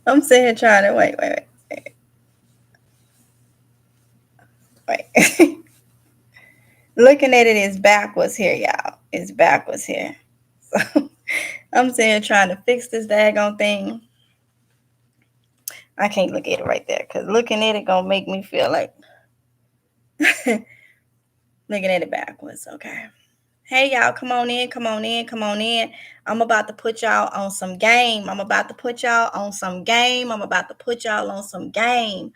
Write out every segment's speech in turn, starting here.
I'm sitting here trying to wait. Looking at it is backwards here, y'all. It's backwards here. So I'm sitting here trying to fix this daggone thing. I can't look at it right there because looking at it gonna make me feel like looking at it backwards. Okay. Hey y'all, come on in, come on in, come on in. I'm about to put y'all on some game. I'm about to put y'all on some game. I'm about to put y'all on some game.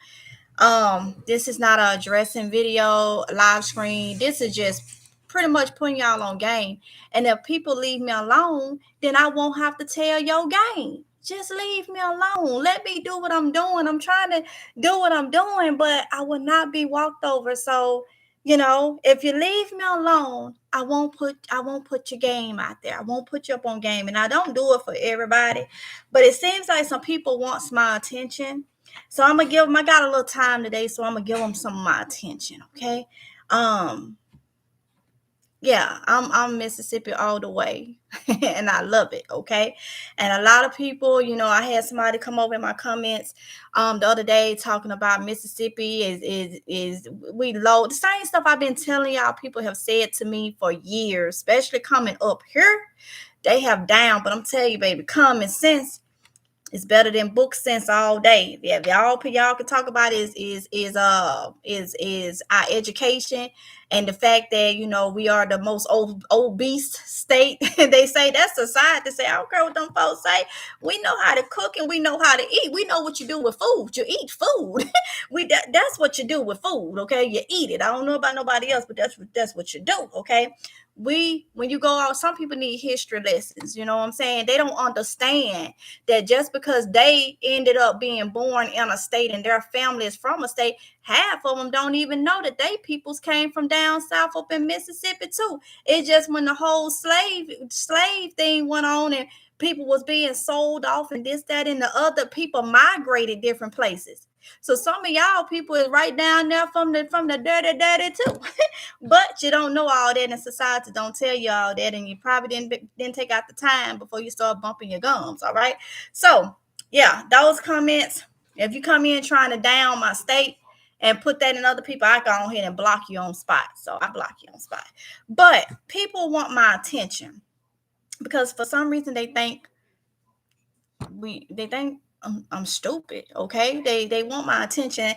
This is not a dressing video, live screen. This is just pretty much putting y'all on game. And if people leave me alone, then I won't have to tell your game. Just leave me alone. Let me do what I'm doing. I'm trying to do what I'm doing, but I will not be walked over. So, if you leave me alone, I won't put your game out there. I won't put you up on game. And I don't do it for everybody. But it seems like some people want my attention. So I'm gonna give them. I got a little time today, so I'm gonna give them some of my attention. Okay. Um. Yeah, I'm Mississippi all the way, and I love it. Okay. And a lot of people, I had somebody come over in my comments, the other day talking about Mississippi is we low. The same stuff I've been telling y'all. People have said to me for years, especially coming up here. They have down, but I'm telling you, baby, common sense. It's better than book sense all day. Yeah, y'all can talk about is our education and the fact that we are the most obese state. They say that's society. Say I don't care what them folks say. We know how to cook and we know how to eat. We know what you do with food. You eat food. That's what you do with food. Okay, you eat it. I don't know about nobody else, but that's what you do. Okay, when you go out, some people need history lessons. You know what I'm saying? They don't understand that just because they ended up being born in a state and their family is from a state, half of them don't even know that they peoples came from down south up in Mississippi too. It's just when the whole slave thing went on and people was being sold off and this, that, and the other, people migrated different places. So some of y'all people is right down there from the dirty too. But you don't know all that, and society don't tell you all that, and you probably didn't take out the time before you start bumping your gums. All right. So yeah, those comments. If you come in trying to down my state and put that in other people, I go ahead and block you on spot. So I block you on spot. But people want my attention because for some reason they think I'm stupid. Okay, they want my attention, and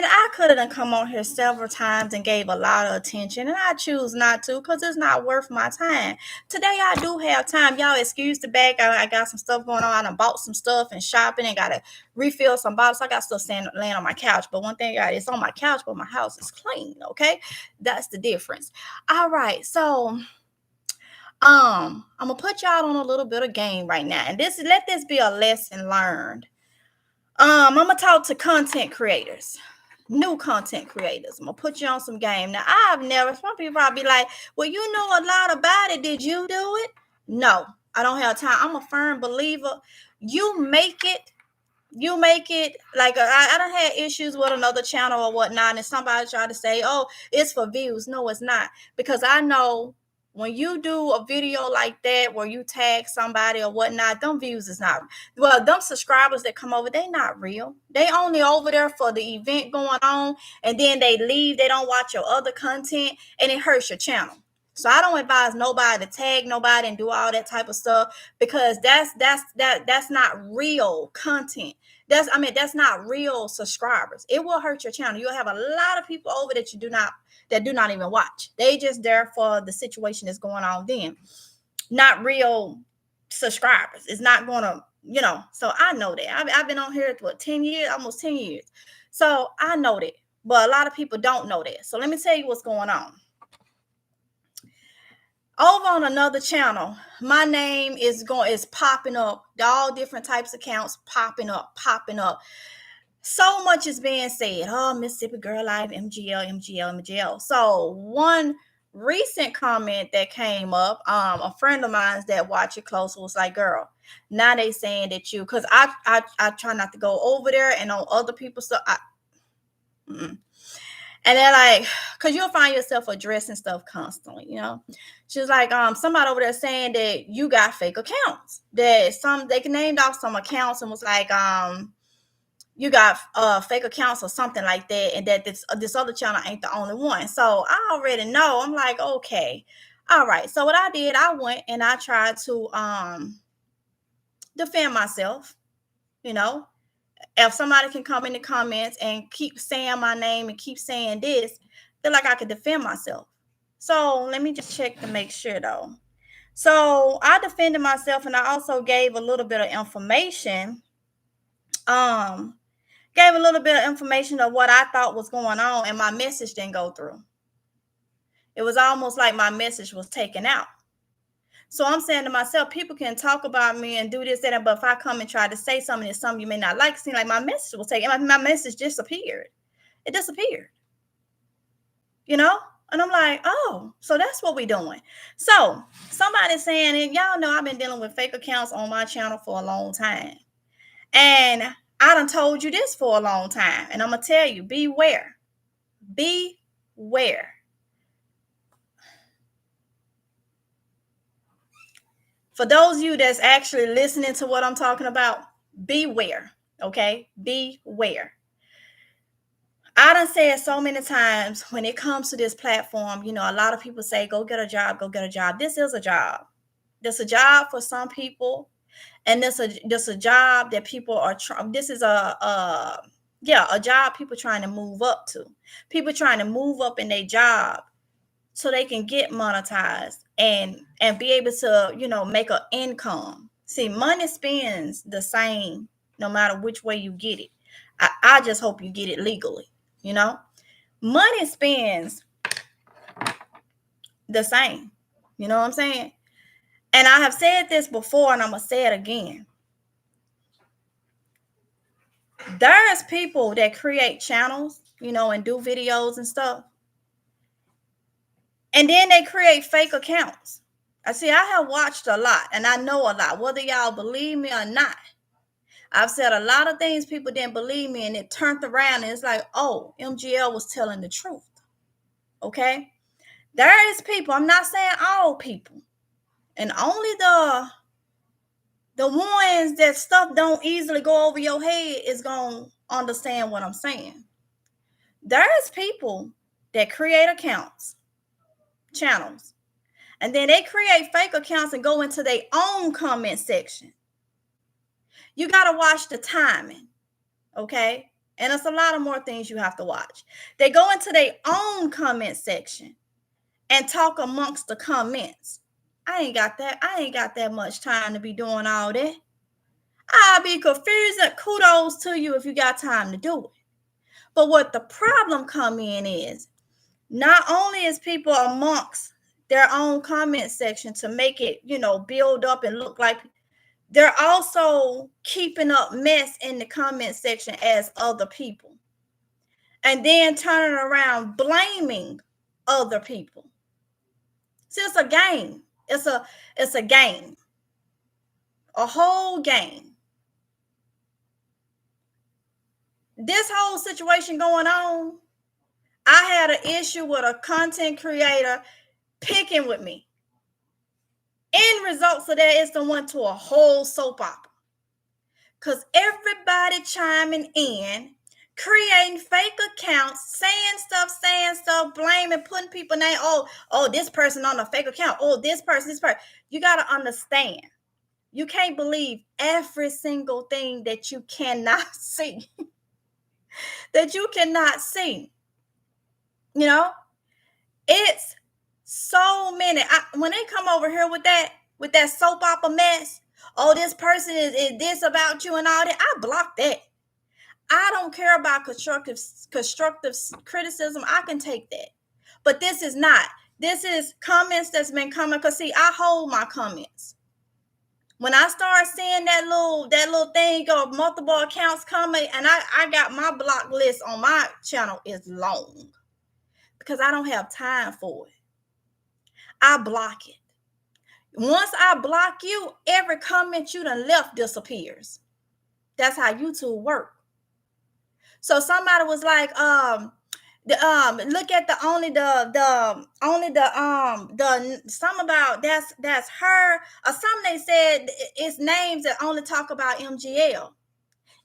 I could have come on here several times and gave a lot of attention, and I choose not to because it's not worth my time. Today I do have time. Y'all excuse the bag. I got some stuff going on. I bought some stuff and shopping and got to refill some bottles. I got stuff laying on my couch, but one thing, it's on my couch, but my house is clean. Okay, that's the difference. All right, so I'm gonna put y'all on a little bit of game right now, and let this be a lesson learned. I'm gonna talk to content creators, new content creators. I'm gonna put you on some game. Now, some people probably be like, well, you know a lot about it. Did you do it? No, I don't have time. I'm a firm believer. You make it. Like I don't have issues with another channel or whatnot, and somebody try to say, "Oh, it's for views." No, it's not, because I know when you do a video like that where you tag somebody or whatnot, them views is not them subscribers that come over, they not real. They only over there for the event going on, and then they leave. They don't watch your other content, and it hurts your channel. So I don't advise nobody to tag nobody and do all that type of stuff, because that's not real content. That's not real subscribers. It will hurt your channel. You'll have a lot of people over that do not even watch. They just there for the situation that's going on then. Not real subscribers. It's not gonna, so I know that. I've been on here for 10 years, almost 10 years. So I know that. But a lot of people don't know that. So let me tell you what's going on. Over on another channel, my name is popping up. All different types of accounts popping up. So much is being said. Oh, Mississippi Girl Life, MGL. So one recent comment that came up, a friend of mine that watch it close was like, girl, now they saying that you, because I try not to go over there and on other people's stuff. And they're like, because you'll find yourself addressing stuff constantly, She was like, somebody over there saying that you got fake accounts. That they named off some accounts and was like, you got fake accounts or something like that, and that this other channel ain't the only one. So I already know. I'm like, okay, all right. So what I did, I went and I tried to defend myself. If somebody can come in the comments and keep saying my name and keep saying this, feel like I could defend myself. So let me just check to make sure though. So I defended myself, and I also gave a little bit of information. Gave a little bit of information of what I thought was going on, and my message didn't go through. It was almost like my message was taken out. So I'm saying to myself, people can talk about me and do this, that, but if I come and try to say something, it's something you may not like, it seems like my message was taken. My message disappeared. It disappeared. And I'm like, oh, so that's what we're doing. So somebody's saying, and y'all know I've been dealing with fake accounts on my channel for a long time. And I done told you this for a long time. And I'm going to tell you, beware. Beware. For those of you that's actually listening to what I'm talking about, beware. Okay? Beware. I done said so many times when it comes to this platform, a lot of people say, go get a job, go get a job. This is a job. This is a job for some people. And this a job that people are trying. This is a job people trying to move up to. People trying to move up in their job so they can get monetized and be able to, make an income. See, money spends the same no matter which way you get it. I just hope you get it legally. Money spends the same. You know what I'm saying? And I have said this before, and I'm going to say it again. There's people that create channels, and do videos and stuff. And then they create fake accounts. I have watched a lot, and I know a lot, whether y'all believe me or not. I've said a lot of things people didn't believe me, and it turned around, and it's like, oh, MGL was telling the truth. Okay? There is people, I'm not saying all people, and only the ones that stuff don't easily go over your head is going to understand what I'm saying. There's people that create accounts, channels, and then they create fake accounts and go into their own comment section. You got to watch the timing, okay? And it's a lot of more things you have to watch. They go into their own comment section and talk amongst the comments. I ain't got that much time to be doing all that. I'll be confused, and kudos to you if you got time to do it. But what the problem come in is, not only is people amongst their own comment section to make it, build up and look like, they're also keeping up mess in the comment section as other people. And then turning around blaming other people. See, it's a game. It's a game. A whole game. This whole situation going on, I had an issue with a content creator picking with me. End results of that is to went to a whole soap opera. Because everybody chiming in, creating fake accounts, saying stuff, blaming, putting people name. Oh, this person on a fake account. Oh, this person. You got to understand. You can't believe every single thing that you cannot see. That you cannot see. It's so many. When they come over here with that soap opera mess, oh, this person is this about you and all that, I block that. I don't care about constructive criticism. I can take that. But this is not. This is comments that's been coming. Because see, I hold my comments. When I start seeing that little thing of multiple accounts coming, and I got my block list on my channel is long. Because I don't have time for it. I block it. Once I block you, every comment you done left disappears. That's how YouTube work. So somebody was like, Look at the some about that's her or some they said it's names that only talk about MGL.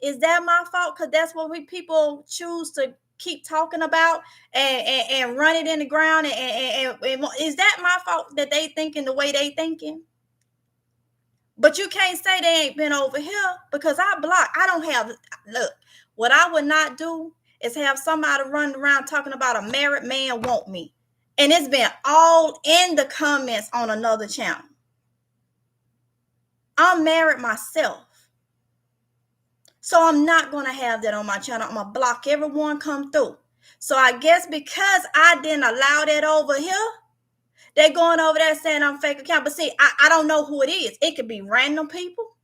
Is that my fault? Because that's what we people choose to keep talking about and run it in the ground and is that my fault that they thinking the way they thinking? But you can't say they ain't been over here because I don't have, look, what I would not do is have somebody running around talking about a married man want me. And it's been all in the comments on another channel. I'm married myself. So I'm not going to have that on my channel. I'm going to block everyone come through. So I guess because I didn't allow that over here, they going over there saying I'm fake account. But see, I don't know who it is. It could be random people.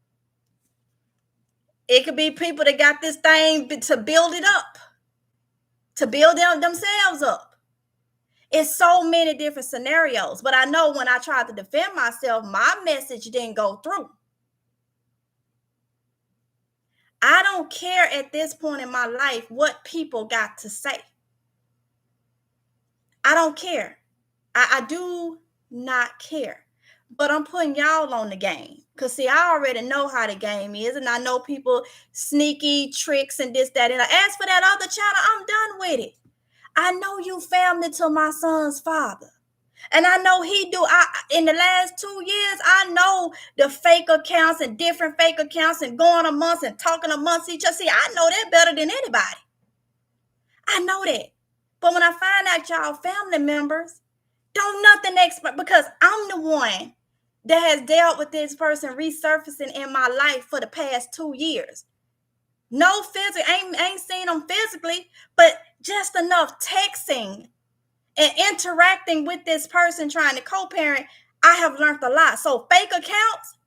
It could be people that got this thing to build it up, to build themselves up. It's so many different scenarios. But I know when I tried to defend myself, my message didn't go through. I don't care at this point in my life what people got to say. I don't care. I do not care. But I'm putting y'all on the game. Because, see, I already know how the game is. And I know people sneaky tricks and this, that. And as for that other channel, I'm done with it. I know you family to my son's father. And I know he do. In the last 2 years, I know the fake accounts and different fake accounts and going amongst and talking amongst each other. See, I know that better than anybody. I know that. But when I find out y'all family members, don't nothing expect, because I'm the one that has dealt with this person resurfacing in my life for the past 2 years. No physical, ain't seen them physically, but just enough texting and interacting with this person trying to co-parent, I have learned a lot. So fake accounts,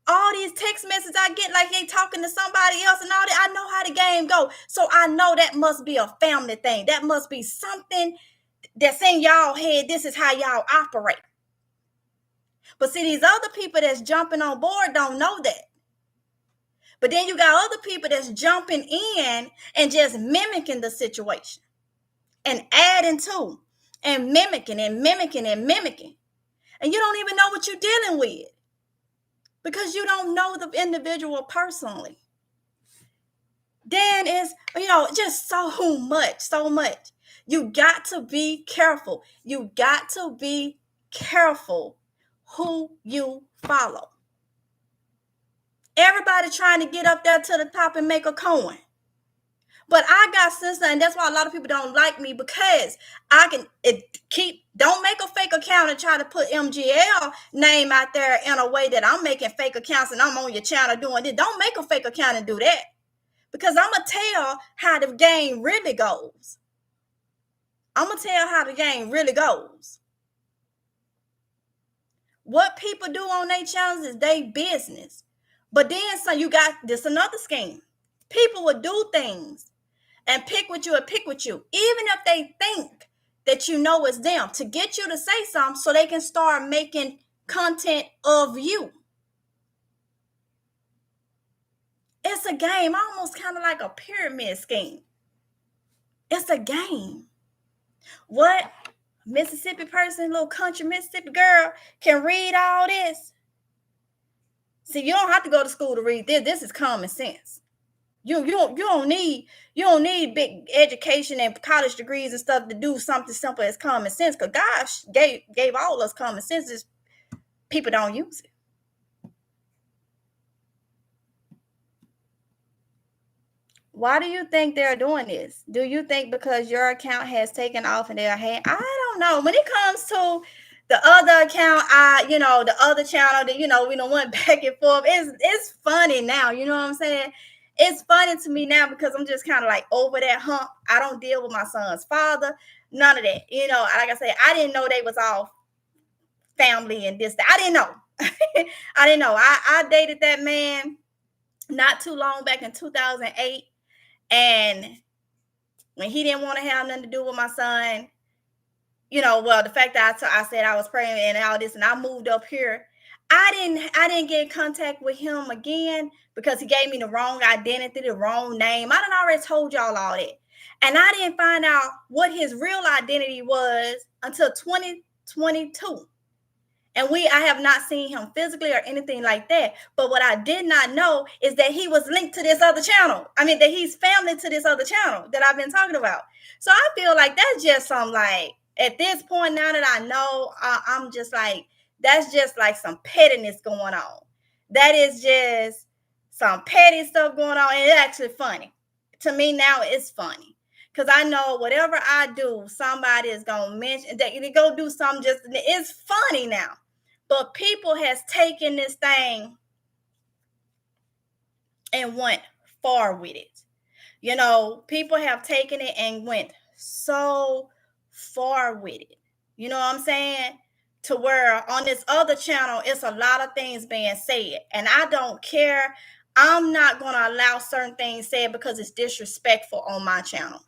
all these text messages I get like they talking to somebody else and all that, I know how the game go. So I know that must be a family thing. That must be something that's in y'all head. This is how y'all operate. But see, these other people that's jumping on board don't know that. But then you got other people that's jumping in and just mimicking the situation and adding to and mimicking and mimicking and mimicking. And you don't even know what you're dealing with because you don't know the individual personally. Then it's, just so much. You got to be careful. You got to be careful who you follow. Everybody trying to get up there to the top and make a coin. But I got sister, and that's why a lot of people don't like me, because I can don't make a fake account and try to put MGL name out there in a way that I'm making fake accounts and I'm on your channel doing this. Don't make a fake account and do that, because I'm going to tell how the game really goes. I'm going to tell how the game really goes. What people do on their channels is their business. But then you got this another scheme. People will do things and pick with you, even if they think that you know it's them, to get you to say something so they can start making content of you. It's a game, almost kind of like a pyramid scheme. It's a game. What Mississippi person, little country Mississippi girl, can read all this? See, you don't have to go to school to read this. This is common sense. You don't need big education and college degrees and stuff to do something simple as common sense. Because God gave all us common sense. Just people don't use it. Why do you think they're doing this? Do you think because your account has taken off in their hand? I don't know. When it comes to the other account, the other channel that, we don't went back and forth. It's funny now. You know what I'm saying? It's funny to me now because I'm just kind of like over that hump. I don't deal with my son's father. None of that. Like I said, I didn't know they was all family and this. I didn't know. I didn't know. I dated that man not too long back in 2008. And when he didn't want to have nothing to do with my son, the fact that I said I was praying and all this, and I moved up here, I didn't get in contact with him again because he gave me the wrong identity, the wrong name. I done already told y'all all that. And I didn't find out what his real identity was until 2022. And I have not seen him physically or anything like that. But what I did not know is that he was linked to this other channel. I mean, that he's family to this other channel that I've been talking about. So I feel like that's just some, like, at this point now that I know, I'm just like, that's just like some pettiness going on. That is just some petty stuff going on. And it's actually funny. To me now, it's funny. Because I know whatever I do, somebody is going to mention, they go do something just, it's funny now. But people has taken this thing and went far with it. You know, people have taken it and went so far with it. You know what I'm saying? To where on this other channel, it's a lot of things being said. And I don't care. I'm not going to allow certain things said because it's disrespectful on my channel.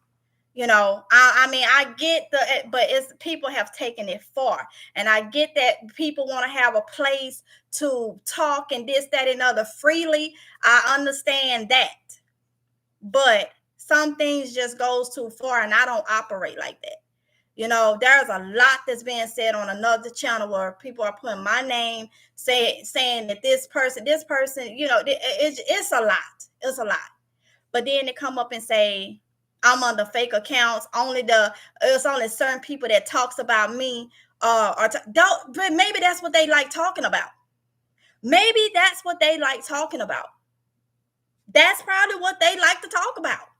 You know, I mean, I get but it's people have taken it far. And I get that people want to have a place to talk and this, that, and other freely. I understand that. But some things just goes too far, and I don't operate like that. You know, there's a lot that's being said on another channel where people are putting my name, saying that this person, you know, it's a lot. It's a lot. But then they come up and say, I'm on the fake accounts. It's only certain people that talks about me. But maybe that's what they like talking about. Maybe that's what they like talking about. That's probably what they like to talk about.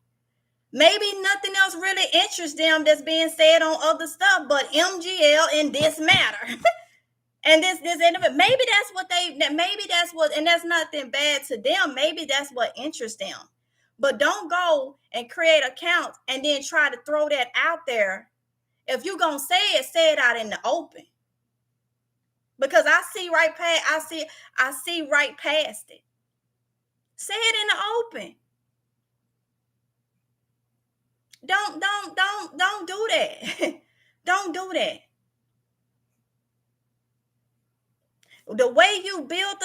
Maybe nothing else really interests them that's being said on other stuff, but MGL in this matter. And this, and maybe that's what, and that's nothing bad to them. Maybe that's what interests them. But don't go and create accounts and then try to throw that out there. If you're going to say it out in the open. Because I see right past it. Say it in the open. Don't do that. Don't do that. The way you build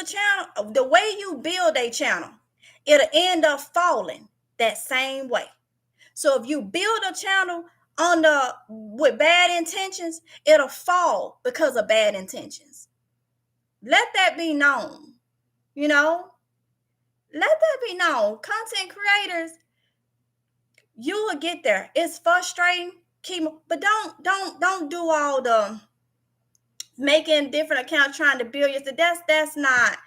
a channel, it'll end up falling that same way. So if you build a channel with bad intentions, it'll fall because of bad intentions. Let that be known. You know, let that be known. Content creators, you will get there. It's frustrating, but don't do all the making different accounts trying to build your. That's not,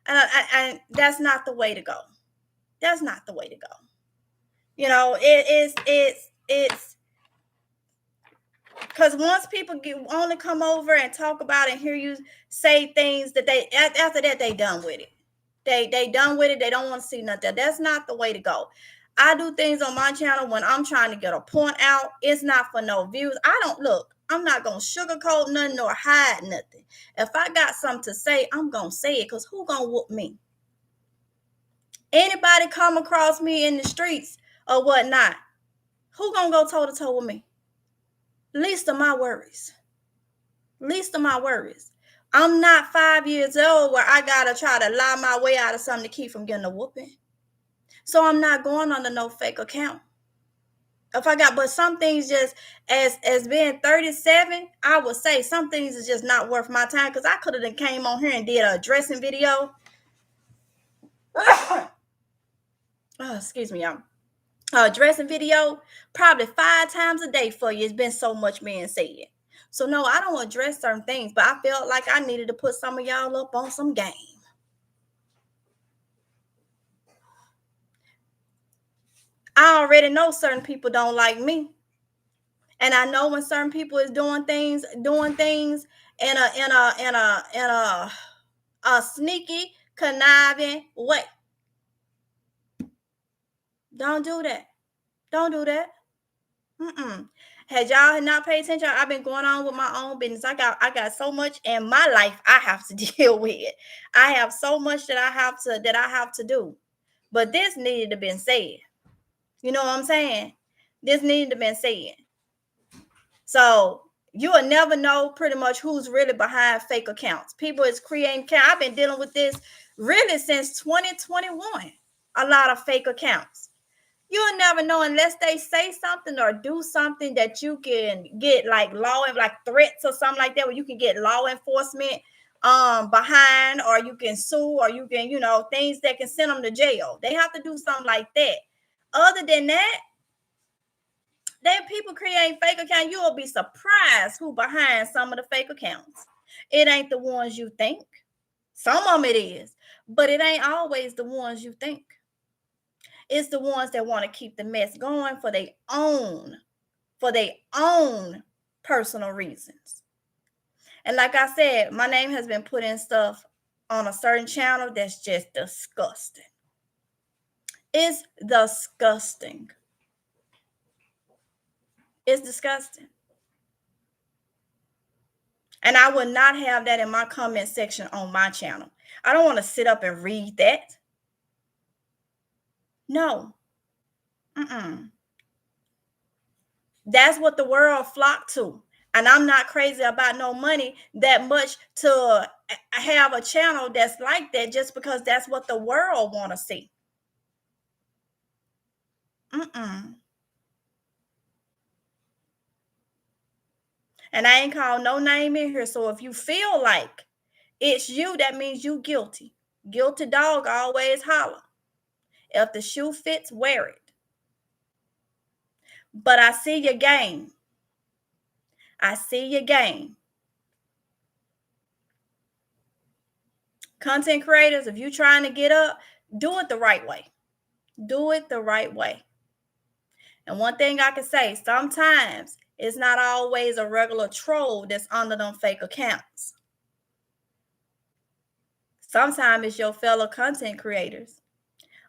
and that's not the way to go. That's not the way to go. You know, it's because once people only come over and talk about it and hear you say things that after that they done with it. They done with it. They don't want to see nothing. That's not the way to go. I do things on my channel when I'm trying to get a point out. It's not for no views. I'm not going to sugarcoat nothing or hide nothing. If I got something to say, I'm going to say it because who going to whoop me? Anybody come across me in the streets or whatnot, who going to go toe to toe with me? Least of my worries. I'm not 5 years old where I got to try to lie my way out of something to keep from getting a whooping. So I'm not going under no fake account. But some things just, as being 37, I would say some things is just not worth my time because I could have came on here and did a dressing video. Excuse me, y'all. Dressing video probably 5 times a day for you. It's been so much being said. So no, I don't address certain things, but I felt like I needed to put some of y'all up on some game. I already know certain people don't like me. And I know when certain people is doing things in a sneaky, conniving way. Don't do that. Had y'all not paid attention, I've been going on with my own business. I got so much in my life I have to deal with. I have so much that I have to do. But this needed to been said. You know what I'm saying? This needed to been said. So you will never know pretty much who's really behind fake accounts. People is creating accounts. I've been dealing with this really since 2021. A lot of fake accounts. You'll never know unless they say something or do something that you can get like like threats or something like that, where you can get law enforcement behind, or you can sue, or you can, things that can send them to jail. They have to do something like that. Other than that, then people create fake accounts. You will be surprised who behind some of the fake accounts. It ain't the ones you think. Some of them it is, but it ain't always the ones you think. It's the ones that want to keep the mess going for their own personal reasons. And like I said, my name has been put in stuff on a certain channel that's just disgusting. It's disgusting. It's disgusting. And I would not have that in my comment section on my channel. I don't want to sit up and read that. No. That's what the world flocked to. And I'm not crazy about no money that much to have a channel that's like that, just because that's what the world want to see. And I ain't called no name in here. So if you feel like it's you, that means you guilty. Guilty dog always holler. If the shoe fits, wear it. But I see your game. I see your game. Content creators, if you're trying to get up, do it the right way. Do it the right way. And one thing I can say, sometimes it's not always a regular troll that's under them fake accounts. Sometimes it's your fellow content creators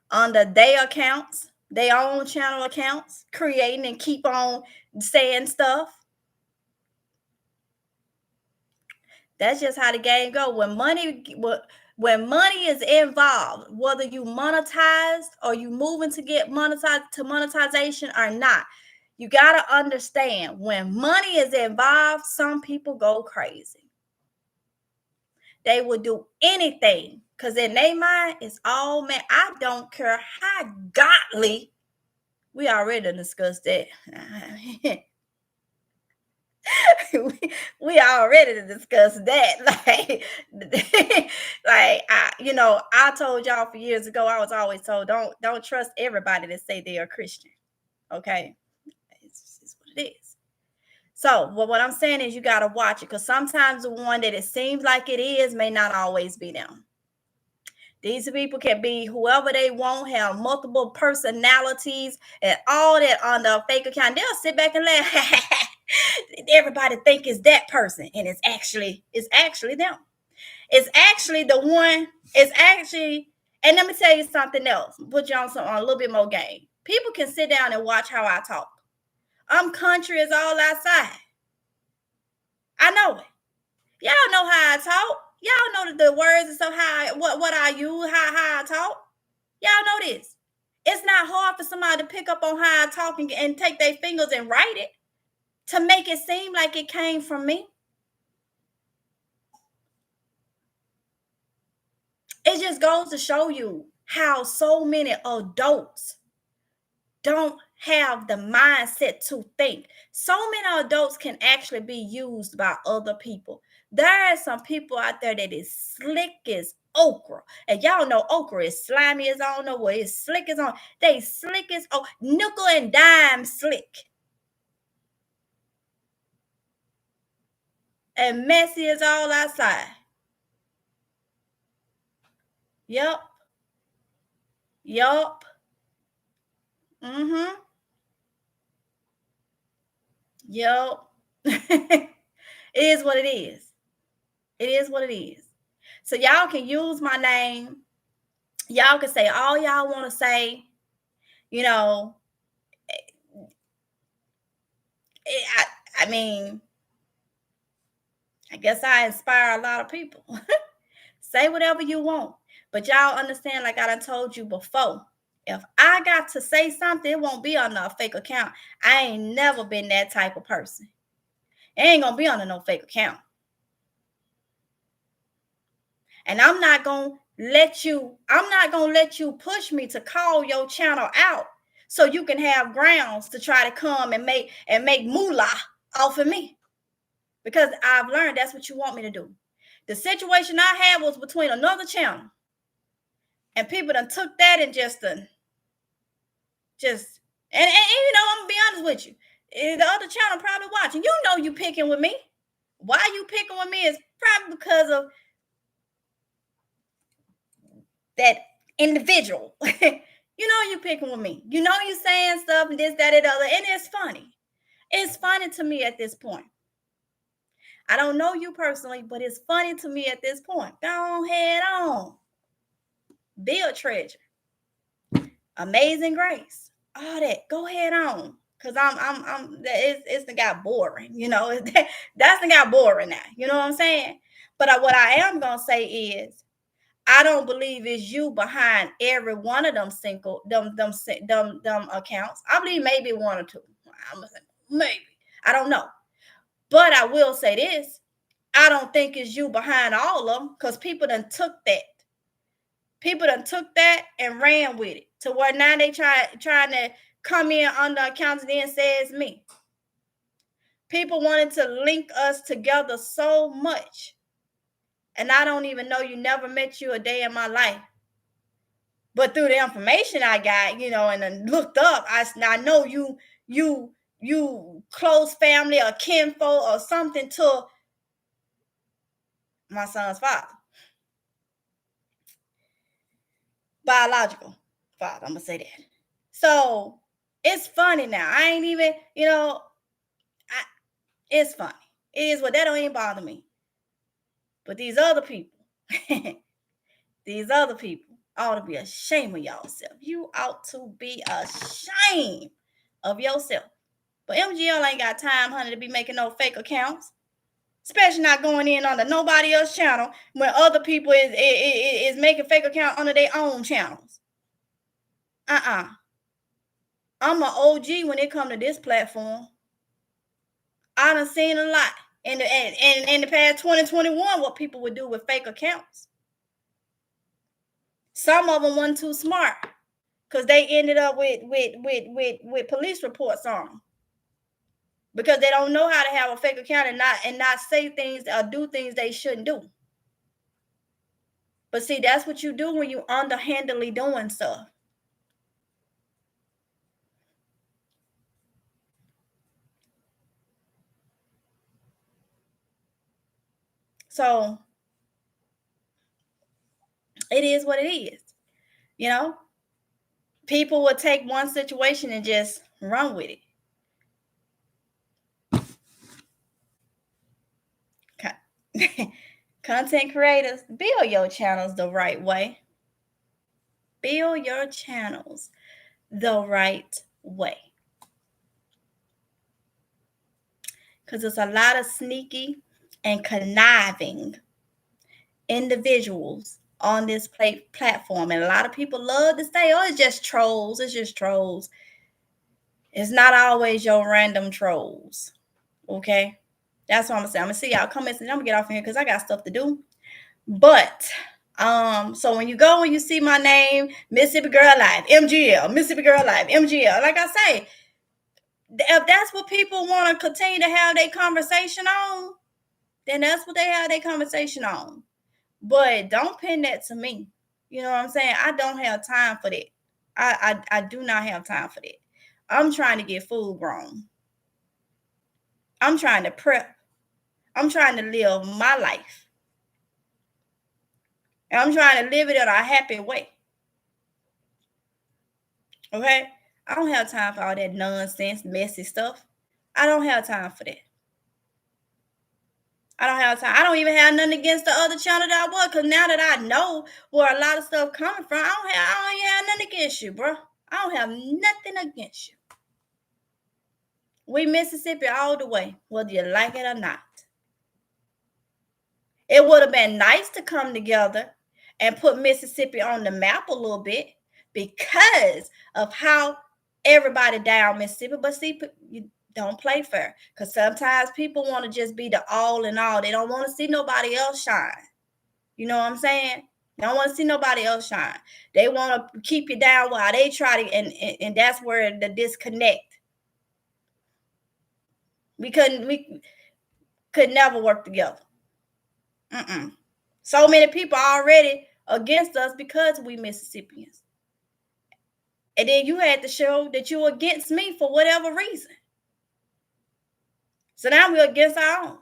under their accounts, their own channel accounts, creating and keep on saying stuff. That's just how the game goes. When money is involved, whether you monetized or you moving to get monetized to monetization or not, you got to understand, when money is involved, some people go crazy. They will do anything because in their mind, it's all, man, I don't care how godly. We already discussed that. we already discussed that. I told y'all for years ago, I was always told, don't trust everybody that say they are Christian. Okay, it's what it is. So, what I'm saying is, you got to watch it, because sometimes the one that it seems like it is may not always be them. These people can be whoever they want, have multiple personalities and all that on the fake account. They'll sit back and laugh. Everybody think it's that person, and it's actually them. It's actually the one. It's actually, and let me tell you something else. Put you on a little bit more game. People can sit down and watch how I talk. I'm country as all outside. I know it. Y'all know how I talk. Y'all know the words and stuff, what I use, how I talk. Y'all know this. It's not hard for somebody to pick up on how I talk and take their fingers and write it to make it seem like it came from me. It just goes to show you how so many adults don't have the mindset to think. So many adults can actually be used by other people. There are some people out there that is slick as okra. And y'all know okra is slimy as I don't know what. It's slick as on. They slick as nickel and dime slick. And messy as all outside. Yup. Yup. It is what it is. It is what it is. So y'all can use my name. Y'all can say all y'all want to say. I mean, I guess I inspire a lot of people. Say whatever you want. But y'all understand, like I done told you before, if I got to say something, it won't be on a fake account. I ain't never been that type of person. It ain't going to be on no fake account. And I'm not going to let you push me to call your channel out so you can have grounds to try to come and make moolah off of me. Because I've learned that's what you want me to do. The situation I had was between another channel, and people done took that and just and you know, I'm gonna be honest with you. The other channel probably watching. You know you picking with me. Why you picking with me is probably because of that individual. You know you picking with me. You know you saying stuff and this, that, and the other, and it's funny. It's funny to me at this point. I don't know you personally, but it's funny to me at this point. Go head on. Be a treasure. Amazing Grace. All that. Go ahead on. Cause it's got boring, you know. That's got boring now. You know what I'm saying? But what I am gonna say is, I don't believe it's you behind every one of them them accounts. I believe maybe one or two. I'm gonna say maybe. I don't know. But I will say this. I don't think it's you behind all of them, because people done took that. People done took that and ran with it to where now they trying to come in on the accounts and then say it's me. People wanted to link us together so much. And I don't even know you, never met you a day in my life. But through the information I got, you know, and then looked up, I know you close family or kinfolk or something to my son's father. Biological father, I'm gonna say that. So it's funny now. I ain't even, you know, it's funny. It is what that don't even bother me. But these other people, ought to be ashamed of yourself. You ought to be ashamed of yourself. But MGL ain't got time, honey, to be making no fake accounts. Especially not going in on nobody else's channel when other people is making fake accounts under their own channels. I'm an OG when it comes to this platform. I done seen a lot in the past 2021 what people would do with fake accounts. Some of them weren't too smart because they ended up with police reports on them, because they don't know how to have a fake account and not say things or do things they shouldn't do. But see, that's what you do when you underhandedly doing stuff. So it is what it is. You know, people will take one situation and just run with it. Content creators, build your channels the right way. Build your channels the right way. Because there's a lot of sneaky and conniving individuals on this platform. And a lot of people love to say, oh, it's just trolls. It's just trolls. It's not always your random trolls. Okay? That's what I'm going to say. I'm going to see y'all comments and I'm going to get off here because I got stuff to do. But so when you go and you see my name, Mississippi Girl Live, MGL, Mississippi Girl Live, MGL, like I say, if that's what people want to continue to have their conversation on, then that's what they have their conversation on. But don't pin that to me. You know what I'm saying? I don't have time for that. I do not have time for that. I'm trying to get full grown. I'm trying to prep. I'm trying to live my life. And I'm trying to live it in a happy way. Okay? I don't have time for all that nonsense, messy stuff. I don't have time for that. I don't have time. I don't even have nothing against the other channel that I was, because now that I know where a lot of stuff coming from, I don't even have nothing against you, bro. I don't have nothing against you. We Mississippi all the way, whether you like it or not. It would have been nice to come together and put Mississippi on the map a little bit because of how everybody down Mississippi. But see, you don't play fair, because sometimes people want to just be the all in all. They don't want to see nobody else shine. You know what I'm saying? They don't want to see nobody else shine. They want to keep you down while they try to, and that's where the disconnect. We could never work together. So many people already against us because we Mississippians. And then you had to show that you were against me for whatever reason. So now we're against our own.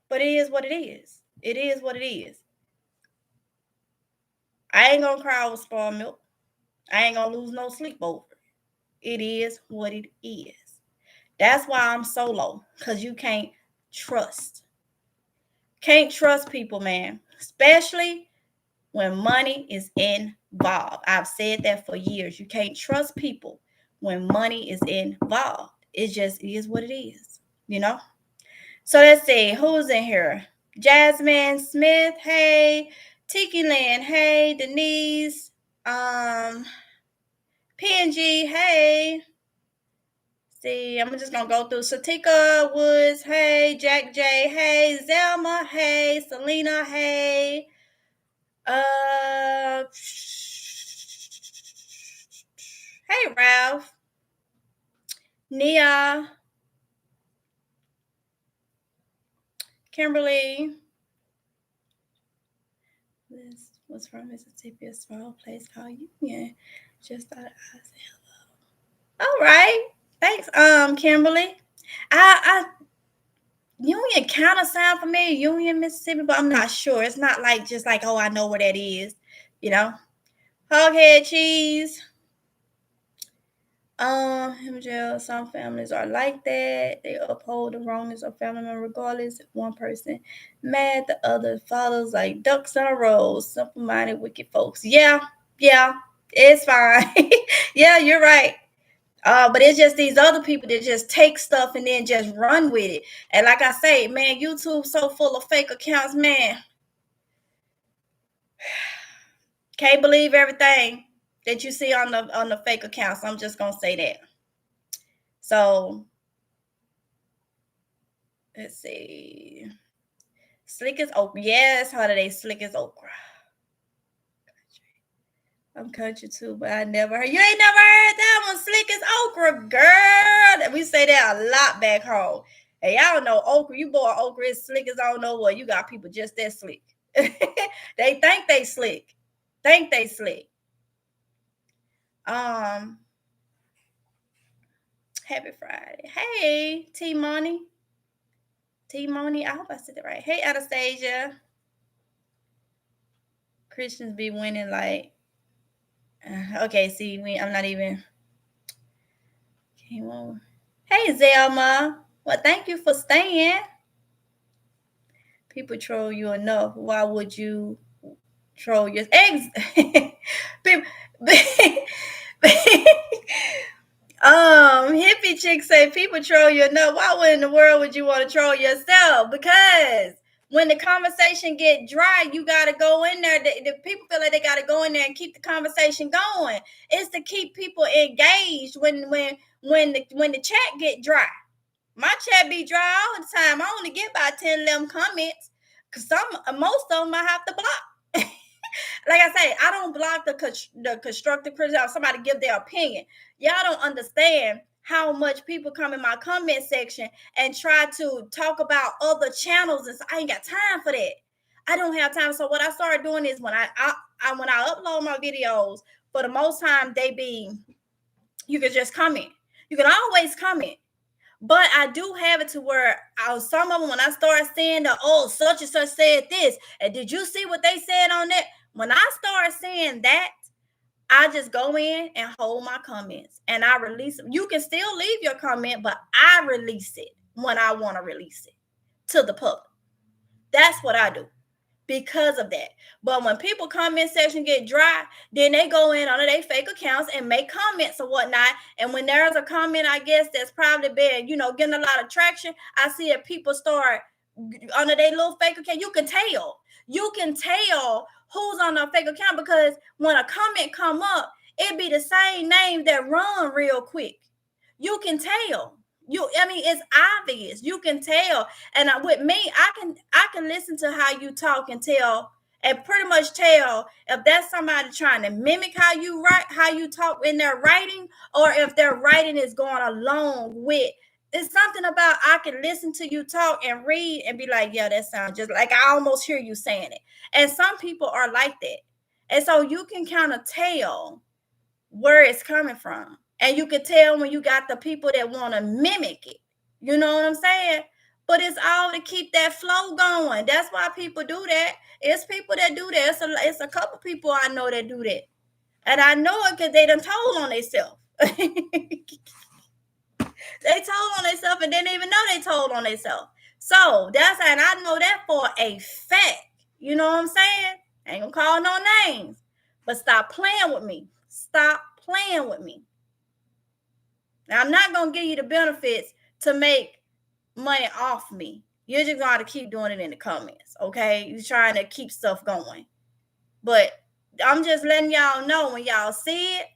But it is what it is. It is what it is. I ain't gonna cry over spoiled milk. I ain't gonna lose no sleep over it. It is what it is. That's why I'm solo, because you can't trust. Can't trust people, man. Especially when money is involved. I've said that for years. You can't trust people when money is involved. It just is what it is, you know? So let's see, who's in here? Jasmine Smith, hey. Tiki Lynn, hey. Denise, PNG, hey. See, I'm just gonna go through. Satika Woods, hey. Jack J, hey. Zelma, hey. Selena, hey. Hey, Ralph. Nia. Kimberly. This was from Mississippi, a small place called Union. Just thought I'd say hello. All right. Thanks, Kimberly. I Union kind of sound familiar, Union, Mississippi, but I'm not sure. It's not like just like, oh, I know where that is, you know. Hoghead cheese. Some families are like that. They uphold the wrongness of family member regardless. If one person mad, the other follows like ducks in a row. Simple-minded, wicked folks. Yeah, it's fine. Yeah, you're right. But it's just these other people that just take stuff and then just run with it. And like I say, man, YouTube's so full of fake accounts, man. Can't believe everything that you see on the fake accounts. I'm just gonna say that. So let's see. Slick as okra. Yes, holiday slick as okra. I'm country too, but I never heard. You ain't never heard that one, slick as okra, girl. We say that a lot back home. Hey, y'all know okra. You boy okra is slick as I don't know what. You got people just that slick. They think they slick. Happy Friday. Hey, T Money. I hope I said it right. Hey, Anastasia. Christians be winning like. Okay, see, I'm not even. Came on. Hey, Zelma. Well, thank you for staying. People troll you enough. Why would you troll your ex? Hippie chick say people troll you enough. Why in the world would you want to troll yourself? Because when the conversation get dry, you gotta go in there. The people feel like they gotta go in there and keep the conversation going. It's to keep people engaged when the chat get dry. My chat be dry all the time. I only get about 10, 11 comments. Cause most of them I have to block. Like I say, I don't block the constructive criticism. Somebody give their opinion. Y'all don't understand how much people come in my comment section and try to talk about other channels, and I ain't got time for that. I don't have time. So what I started doing is when I upload my videos, for the most time you can just comment. You can always comment. But I do have it to where some of them, when I start saying such and such said this, and did you see what they said on that? When I start saying that, I just go in and hold my comments and I release them. You can still leave your comment, but I release it when I want to release it to the public. That's what I do because of that. But when people comment section get dry, then they go in under their fake accounts and make comments or whatnot. And when there's a comment, I guess that's probably been, getting a lot of traction, I see that people start under their little fake account. You can tell who's on a fake account, because when a comment come up, it be the same name that run real quick. You can tell. I mean, it's obvious. You can tell. And with me, I can listen to how you talk and tell, and pretty much tell if that's somebody trying to mimic how you write, how you talk in their writing, or if their writing is going along with. It's something about I can listen to you talk and read and be like, yeah, that sounds just like I almost hear you saying it. And some people are like that. And so you can kind of tell where it's coming from. And you can tell when you got the people that want to mimic it. You know what I'm saying? But it's all to keep that flow going. That's why people do that. It's people that do that. It's a couple people I know that do that. And I know it because they done told on themselves. They told on themselves and didn't even know they told on themselves. So that's and I know that for a fact. You know what I'm saying? I ain't gonna call no names. But stop playing with me. Stop playing with me. Now I'm not gonna give you the benefits to make money off me. You're just gonna keep doing it in the comments, okay? You're trying to keep stuff going. But I'm just letting y'all know when y'all see it,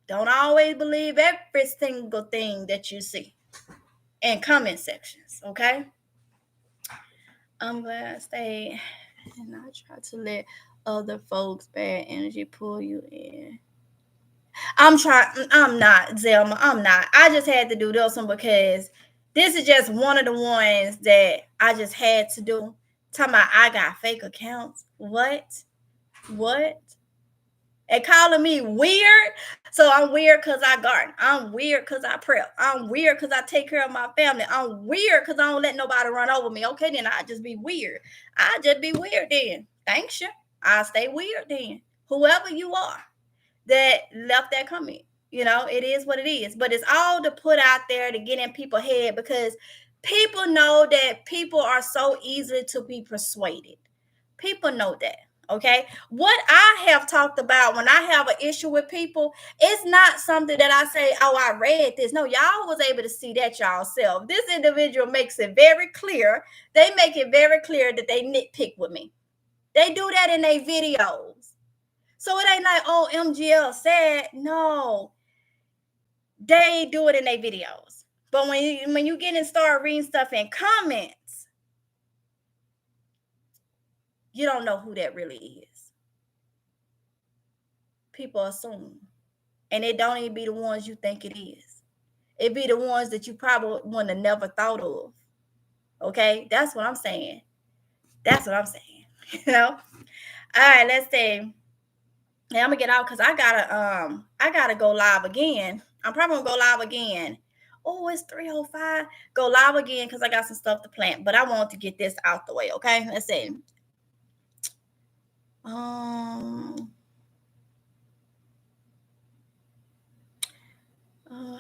don't always believe every single thing that you see in comment sections, okay? I'm glad I stayed and I try to let other folks' bad energy pull you in. I'm not, Zelma. I'm not. I just had to do this one because this is just one of the ones that I just had to do. Talking about I got fake accounts. What? What? And calling me weird. So I'm weird because I garden. I'm weird because I prep. I'm weird because I take care of my family. I'm weird because I don't let nobody run over me. Okay, then I just be weird. I just be weird then. Thanks you. I'll stay weird then. Whoever you are that left that comment. It is what it is. But it's all to put out there to get in people's head because people know that people are so easy to be persuaded. People know that. Okay. What I have talked about when I have an issue with people, it's not something that I say, oh, I read this. No, y'all was able to see that y'all self. This individual makes it very clear. They make it very clear that they nitpick with me. They do that in their videos. So it ain't like, oh, MGL said, no. They do it in their videos. But when you get and start reading stuff in comments, you don't know who that really is. People assume. And it don't even be the ones you think it is. It be the ones that you probably wouldn't have never thought of. Okay? That's what I'm saying. That's what I'm saying. All right, let's see. Yeah, I'm gonna get out because I gotta go live again. I'm probably gonna go live again. Oh, it's 3:05. Go live again because I got some stuff to plant. But I want to get this out the way. Okay, let's see.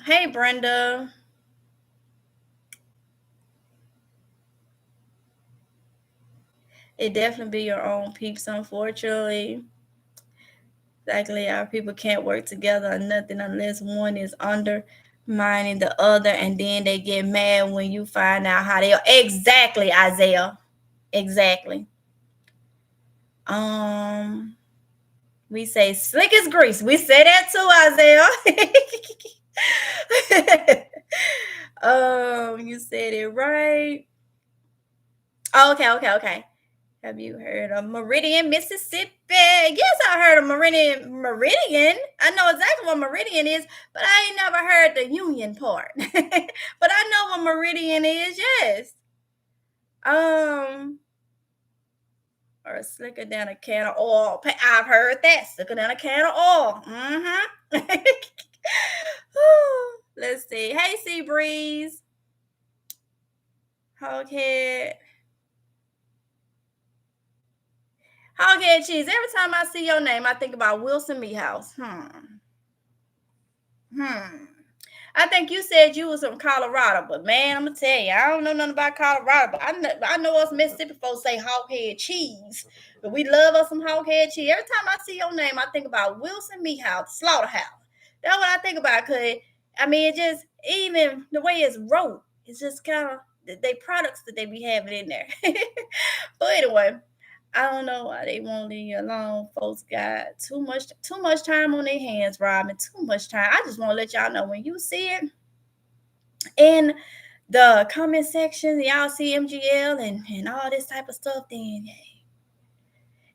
Hey Brenda. It definitely be your own peeps, unfortunately. Exactly, our people can't work together or nothing unless one is undermining the other, and then they get mad when you find out how they are. Exactly, Isaiah. Exactly. We say slick as grease. We say that too, Isaiah. You said it right. Okay. Have you heard of Meridian, Mississippi? Yes, I heard of Meridian. I know exactly what Meridian is, but I ain't never heard the Union part. But I know what Meridian is. Yes. Or slicker than a can of oil. I've heard that. Slicker than a can of oil. Let's see. Hey, Sea Breeze. Hoghead. Hoghead Cheese. Every time I see your name, I think about Wilson Meathouse. I think you said you was from Colorado, but man, I'm gonna tell you, I don't know nothing about Colorado, but I know us Mississippi folks say hoghead cheese, but we love us some hoghead cheese. Every time I see your name, I think about Wilson Meathouse, Slaughterhouse. That's what I think about, cause I mean, it just even the way it's wrote, it's just kind of they products that they be having in there. But anyway, I don't know why they won't leave you alone. Folks got too much time on their hands, Robin. Too much time. I just want to let y'all know when you see it, in the comment section, y'all see MGL and all this type of stuff, then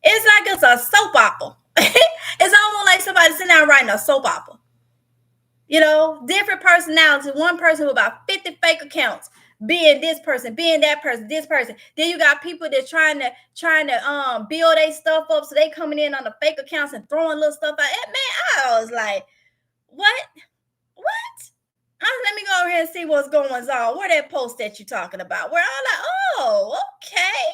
it's like it's a soap opera. It's almost like somebody sitting down writing a soap opera. You know, different personalities. One person with about 50 fake accounts, being this person, being that person, this person. Then you got people that's trying to build their stuff up, so they coming in on the fake accounts and throwing little stuff out. Man, I was like, what? What? Let me go over here and see what's going on. Where that post that you talking about? Where I'm like, oh, okay.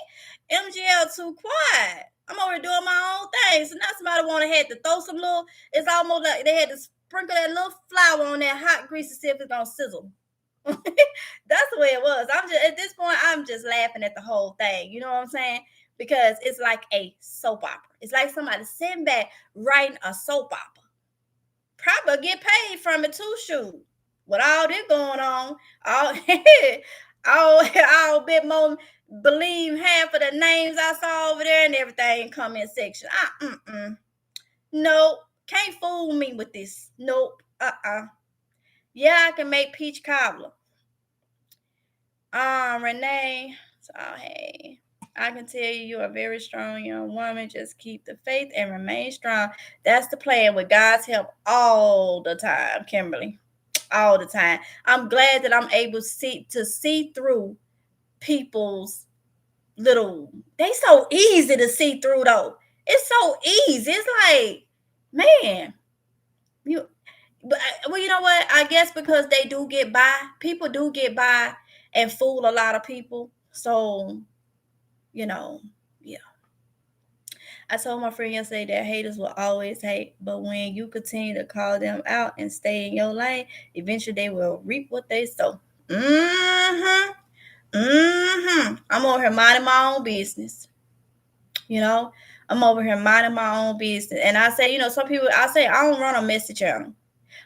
MGL too quiet. I'm over here doing my own thing. So now somebody want to had to throw some little, it's almost like they had to sprinkle that little flour on that hot grease to see if it's gonna sizzle. That's the way it was. I'm just at this point, I'm just laughing at the whole thing. You know what I'm saying? Because it's like a soap opera. It's like somebody sitting back writing a soap opera. Probably get paid from it too, shoot. With all this going on, I'll bit more believe half of the names I saw over there and everything in comment section. Nope. Can't fool me with this. Nope. Yeah, I can make peach cobbler. Renee. So hey. I can tell you're a very strong young woman. Just keep the faith and remain strong. That's the plan with God's help all the time, Kimberly. All the time. I'm glad that I'm able to see through people's little. They so easy to see through though. It's so easy. It's like, man, well, you know what? I guess because they do get by. People do get by and fool a lot of people. So, yeah. I told my friend yesterday that haters will always hate, but when you continue to call them out and stay in your lane, eventually they will reap what they sow. I'm over here minding my own business. I'm over here minding my own business. And I say, some people, I don't run a message channel.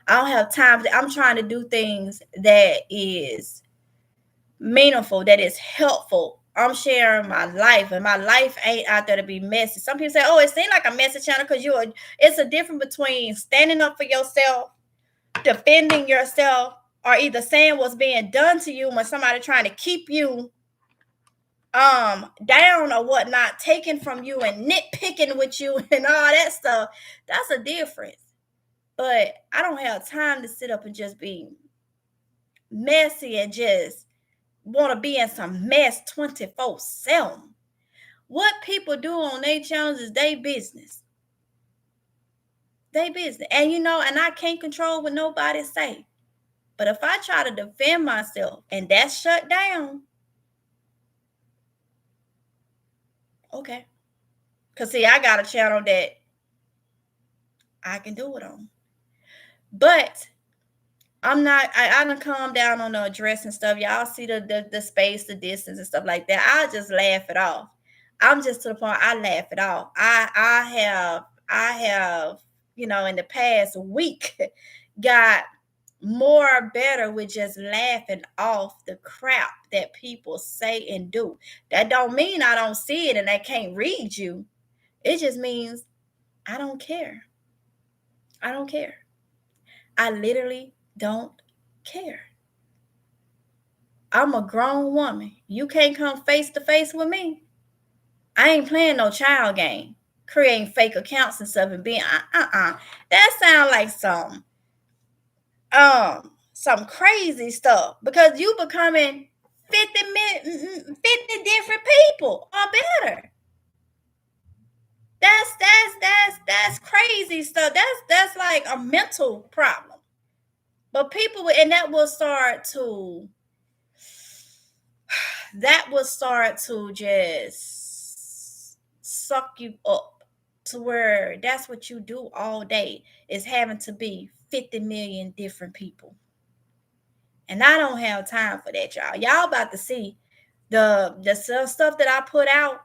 I don't have time. I'm trying to do things that is meaningful, that is helpful. I'm sharing my life, and my life ain't out there to be messy. Some people say, "Oh, it seems like a message channel because it's a difference between standing up for yourself, defending yourself, or either saying what's being done to you when somebody trying to keep you down or whatnot, taking from you and nitpicking with you and all that stuff. That's a difference. But I don't have time to sit up and just be messy and just want to be in some mess 24/7. What people do on their channels is their business. They business. And and I can't control what nobody say. But if I try to defend myself and that's shut down, okay. Because see, I got a channel that I can do it on. But I'm not, I don't calm down on the address and stuff. Y'all see the space, the distance and stuff like that. I just laugh it off. I'm just to the point I laugh it off. I have, in the past week got more better with just laughing off the crap that people say and do. That don't mean I don't see it and I can't read you. It just means I don't care. I don't care. I literally don't care. I'm a grown woman. You can't come face to face with me. I ain't playing no child game, creating fake accounts and stuff and being That sounds like some crazy stuff because you becoming 50 different people or better. That's crazy stuff. That's like a mental problem. But people, and that will start to just suck you up to where that's what you do all day is having to be 50 million different people. And I don't have time for that, y'all. Y'all about to see the stuff that I put out.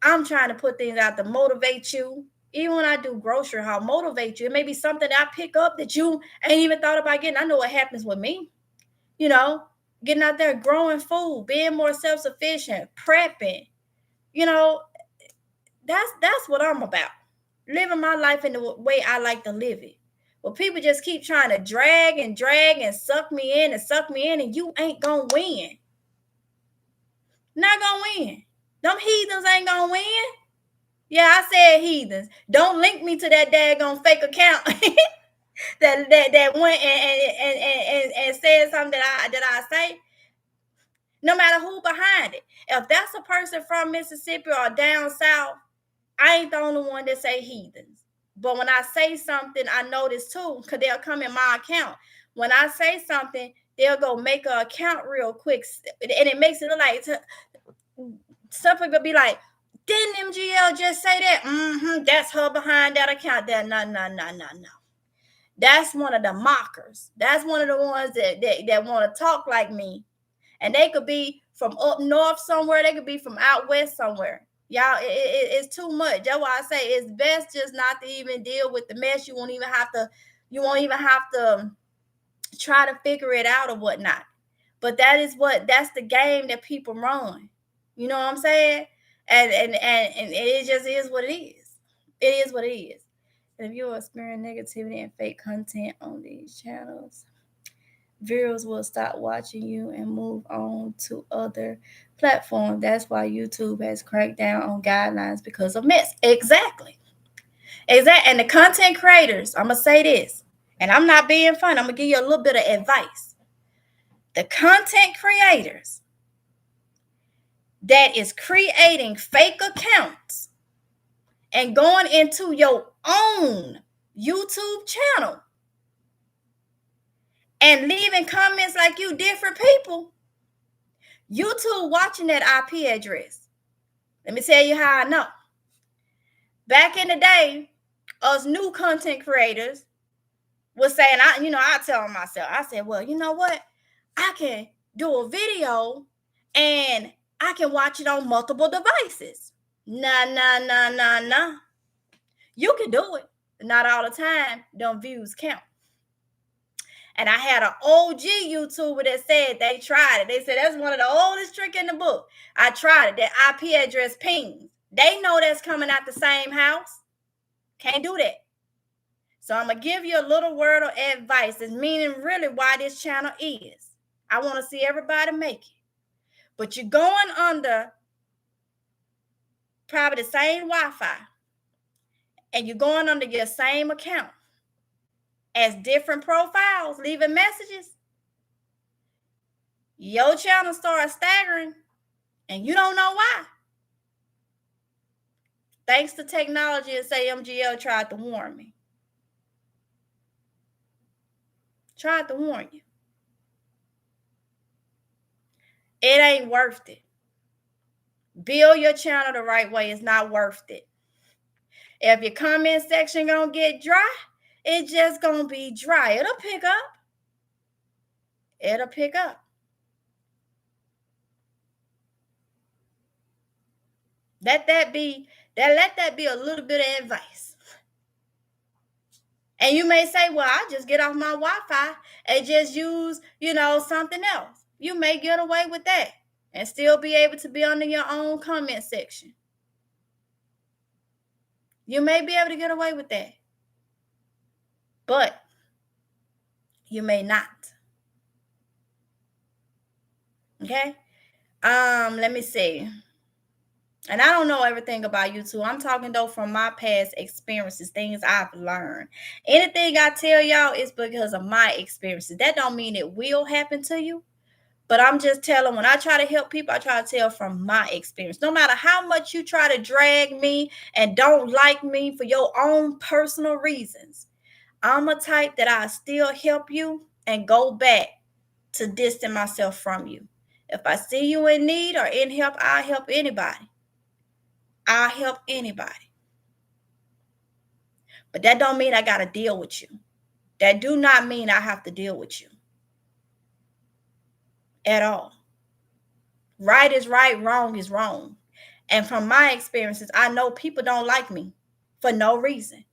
I'm trying to put things out to motivate you. Even when I do grocery haul, motivate you. It may be something that I pick up that you ain't even thought about getting. I know what happens with me. Getting out there, growing food, being more self-sufficient, prepping. That's what I'm about. Living my life in the way I like to live it But people just keep trying to drag and suck me in, and you ain't gonna win. Not gonna win. Them heathens ain't gonna win. Yeah, I said heathens. Don't link me to that daggone fake account that went and said something that I say. No matter who behind it. If that's a person from Mississippi or down south, I ain't the only one that say heathens. But when I say something, I notice too, because they'll come in my account. When I say something, they'll go make an account real quick. And it makes it look like some people be like, didn't MGL just say that? That's her behind that account. No. That's one of the mockers. That's one of the ones that want to talk like me. And they could be from up north somewhere. They could be from out west somewhere. Y'all, it's too much. That's why I say it's best just not to even deal with the mess. You won't even have to try to figure it out or whatnot. But that's the game that people run. You know what I'm saying? And it just is what it is. It is what it is. And if you're experiencing negativity and fake content on these channels, viewers will stop watching you and move on to other platforms. That's why YouTube has cracked down on guidelines because of mess. Exactly. And the content creators, I'm going to say this, and I'm not being funny. I'm going to give you a little bit of advice. The content creators that is creating fake accounts and going into your own YouTube channel and leaving comments like you different people, YouTube watching that IP address. Let me tell you how I know. Back in the day, us new content creators was saying, I tell myself, I said, well, you know what? I can do a video and I can watch it on multiple devices. Nah. You can do it. Not all the time. Them views count. And I had an OG YouTuber that said they tried it. They said that's one of the oldest tricks in the book. I tried it. That IP address pings. They know that's coming out the same house. Can't do that. So I'm going to give you a little word of advice. It's meaning really why this channel is. I want to see everybody make it. But you're going under probably the same Wi-Fi. And you're going under your same account as different profiles, leaving messages. Your channel starts staggering and you don't know why. Thanks to technology, and say MGL tried to warn me. Tried to warn you. It ain't worth it. Build your channel the right way. It's not worth it. If your comment section gonna get dry, it's just gonna be dry. It'll pick up. It'll pick up. Let that be a little bit of advice. And you may say, well, I just get off my Wi-Fi and just use, something else. You may get away with that and still be able to be under your own comment section. You may be able to get away with that. But you may not. Okay? Let me see. And I don't know everything about YouTube. I'm talking, though, from my past experiences, things I've learned. Anything I tell y'all is because of my experiences. That don't mean it will happen to you. But I'm just telling, when I try to help people, I try to tell from my experience. No matter how much you try to drag me and don't like me for your own personal reasons, I'm a type that I still help you and go back to distance myself from you. If I see you in need or in help, I'll help anybody. I'll help anybody. But that don't mean I got to deal with you. That do not mean I have to deal with you at all. Right is right, wrong is wrong. And from my experiences, I know people don't like me for no reason.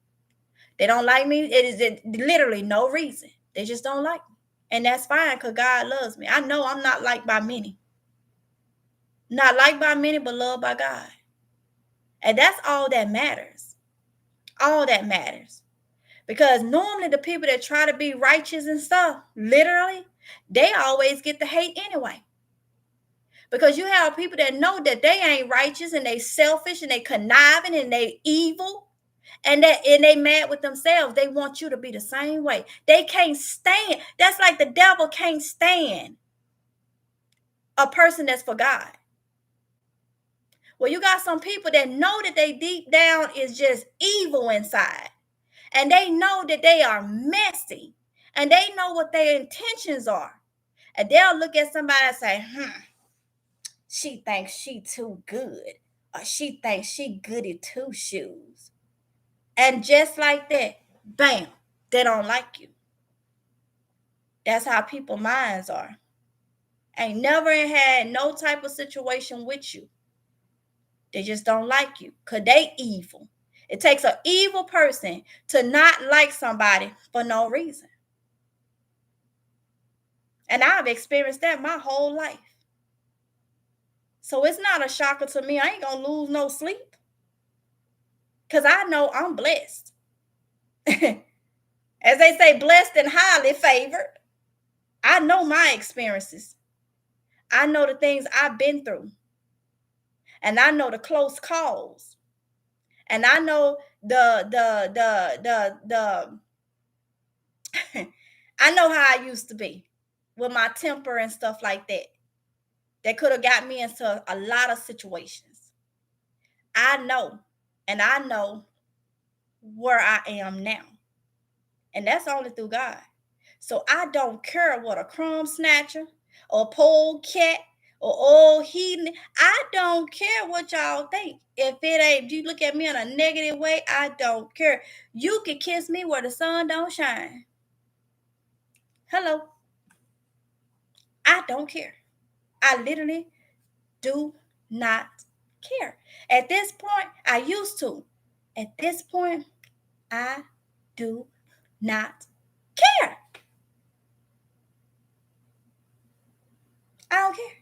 They don't like me. It is literally no reason. They just don't like me. And that's fine because God loves me. I know I'm not liked by many. Not liked by many, but loved by God. And that's all that matters. All that matters. Because normally the people that try to be righteous and stuff, literally, they always get the hate anyway. Because you have people that know that they ain't righteous and they selfish and they conniving and they evil and they mad with themselves. They want you to be the same way. They can't stand. That's like the devil can't stand a person that's for God. Well, you got some people that know that they deep down is just evil inside. And they know that they are messy. And they know what their intentions are. And they'll look at somebody and say, she thinks she too good. Or she thinks she goody two shoes. And just like that, bam, they don't like you. That's how people's minds are. Ain't never had no type of situation with you. They just don't like you because they evil. It takes an evil person to not like somebody for no reason. And I've experienced that my whole life. So it's not a shocker to me. I ain't going to lose no sleep because I know I'm blessed. As they say, blessed and highly favored. I know my experiences. I know the things I've been through. And I know the close calls. And I know the I know how I used to be with my temper and stuff like that. That could have got me into a lot of situations. I know, and I know where I am now. And that's only through God. So I don't care what a crumb snatcher or pole cat or old heathen. I don't care what y'all think. If you look at me in a negative way, I don't care. You can kiss me where the sun don't shine. Hello. I don't care. I literally do not care. At this point, I used to. At this point, I do not care. I don't care.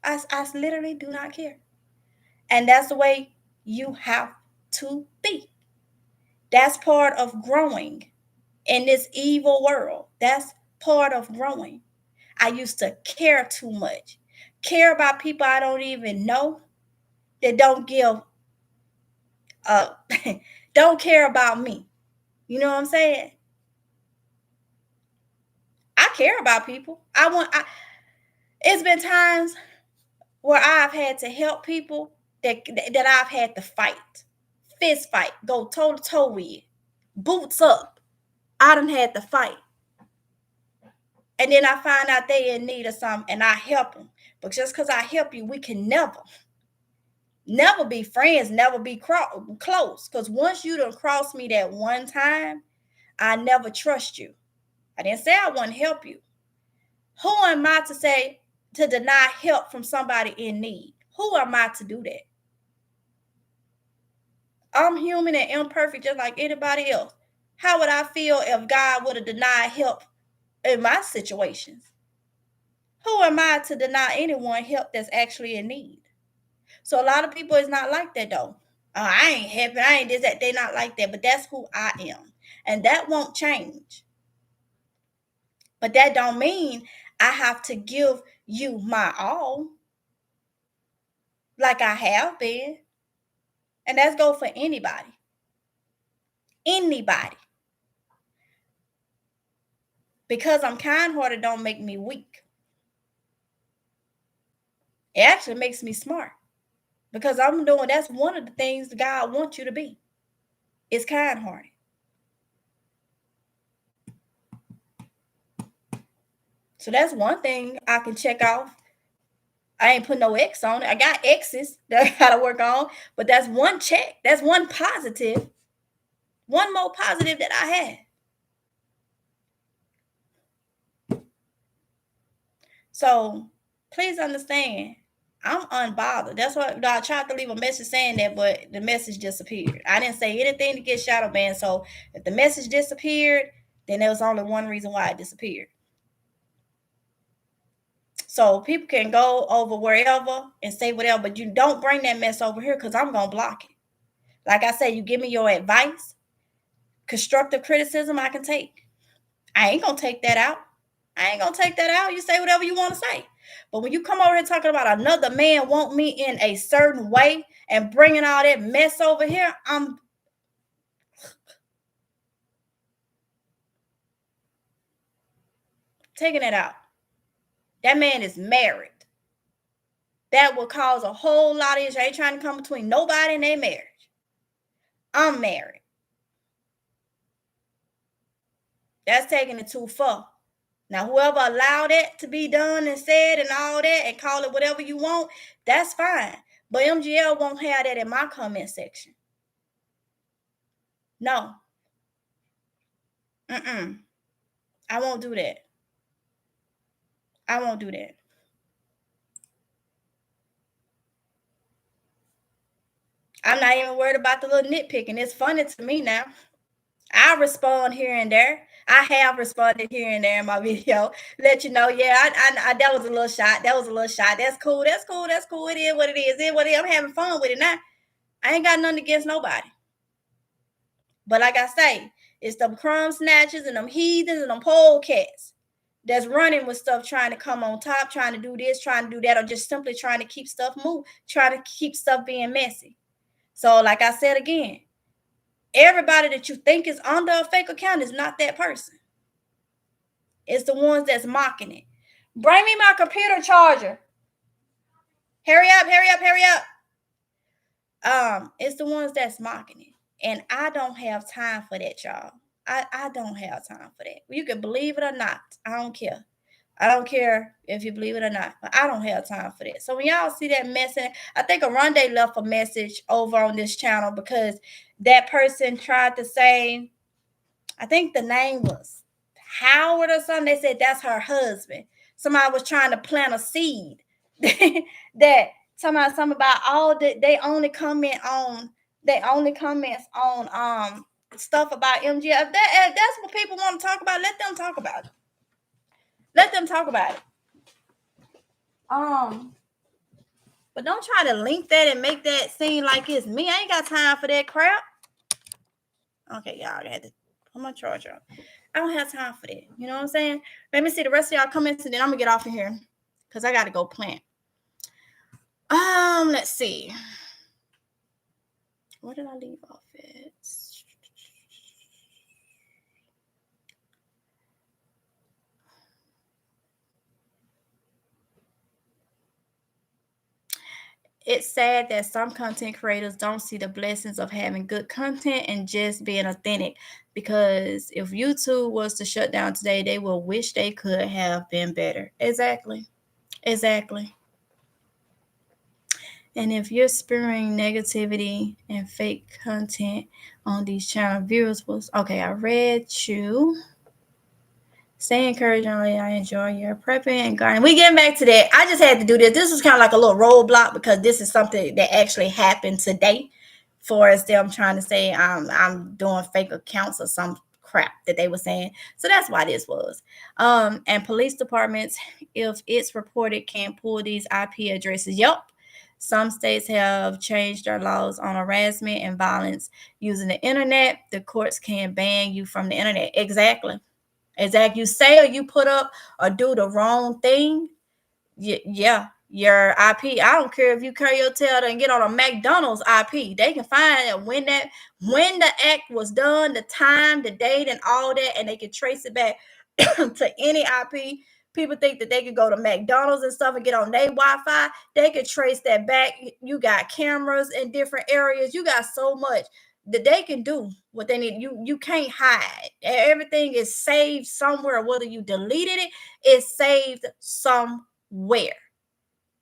I literally do not care. And that's the way you have to be. That's part of growing in this evil world. That's part of growing. I used to care too much. Care about people I don't even know that don't give don't care about me. You know what I'm saying? I care about people. It's been times where I've had to help people that I've had to fight. Fist fight, go toe to toe with, boots up. I done had to fight. And then I find out they in need of something and I help them. But just because I help you, we can never be friends, never be close. Because once you done crossed me that one time, I never trust you. I didn't say I wouldn't help you. Who am I to say to deny help from somebody in need? Who am I to do that? I'm human and imperfect just like anybody else. How would I feel if God would have denied help in my situations? Who am I to deny anyone help that's actually in need? So a lot of people is not like that though. I ain't happy. I ain't this, that. They're not like that. But that's who I am. And that won't change. But that don't mean I have to give you my all. Like I have been. And that's go for anybody. Anybody. Because I'm kind-hearted don't make me weak. It actually makes me smart. Because that's one of the things God wants you to be. Is kind-hearted. So that's one thing I can check off. I ain't put no X on it. I got X's that I gotta work on, but that's one check. That's one positive. One more positive that I had. So please understand, I'm unbothered. That's why I tried to leave a message saying that, but the message disappeared. I didn't say anything to get shadow banned. So if the message disappeared, then there was only one reason why it disappeared. So people can go over wherever and say whatever, but you don't bring that mess over here because I'm going to block it. Like I said, you give me your advice. Constructive criticism I can take. I ain't gonna take that out. You say whatever you want to say. But when you come over here talking about another man want me in a certain way and bringing all that mess over here, I'm taking it out. That man is married. That will cause a whole lot of issues. I ain't trying to come between nobody and their marriage. I'm married. That's taking it too far. Now, whoever allowed that to be done and said and all that and call it whatever you want, that's fine. But MGL won't have that in my comment section. No. I won't do that. I won't do that. I'm not even worried about the little nitpicking. It's funny to me now. I respond here and there. I have responded here and there in my video. Let you know, yeah, I that was a little shot. That was a little shot. That's cool. That's cool. That's cool. It is what it is. It is what it is. I'm having fun with it now. I ain't got nothing against nobody. But like I say, it's them crumb snatchers and them heathens and them pole cats that's running with stuff, trying to come on top, trying to do this, trying to do that, or just simply trying to keep stuff moving, trying to keep stuff being messy. So like I said again, everybody that you think is under a fake account is not that person. It's the ones that's mocking it. Bring me my computer charger. Hurry up, hurry up, hurry up. It's the ones that's mocking it. And I don't have time for that, y'all. I don't have time for that. You can believe it or not. I don't care. I don't care if you believe it or not, but I don't have time for that. So when y'all see that message, I think Oronde left a message over on this channel because that person tried to say, I think the name was Howard or something. They said that's her husband. Somebody was trying to plant a seed that something about all that they only comments on stuff about MGF. If that's what people want to talk about, let them talk about it. Let them talk about it. But don't try to link that and make that seem like it's me. I ain't got time for that crap. Okay, y'all, I had to put my charger on. I don't have time for that. You know what I'm saying? Let me see the rest of y'all comments and then I'm gonna get off of here because I gotta go plant. Let's see. Where did I leave off at? It's sad that some content creators don't see the blessings of having good content and just being authentic, because if YouTube was to shut down today, they will wish they could have been better. Exactly. And if you're spewing negativity and fake content on these channel, viewers will... Okay, I read you. Stay encouragingly. I enjoy your prepping and gardening. We getting back to that. I just had to do this. This was kind of like a little roadblock because this is something that actually happened today. For as them trying to say I'm doing fake accounts or some crap that they were saying. So that's why this was. And police departments, if it's reported, can pull these IP addresses. Yup. Some states have changed their laws on harassment and violence using the internet. The courts can ban you from the internet. Exactly. You say or you put up or do the wrong thing, yeah, your IP. I don't care if you carry your tail and get on a McDonald's IP. They can find when the act was done, the time, the date, and all that, and they can trace it back to any IP. People think that they can go to McDonald's and stuff and get on their Wi-Fi. They can trace that back. You got cameras in different areas. You got so much that they can do what they need. You can't hide. Everything is saved somewhere. Whether you deleted it, it's saved somewhere.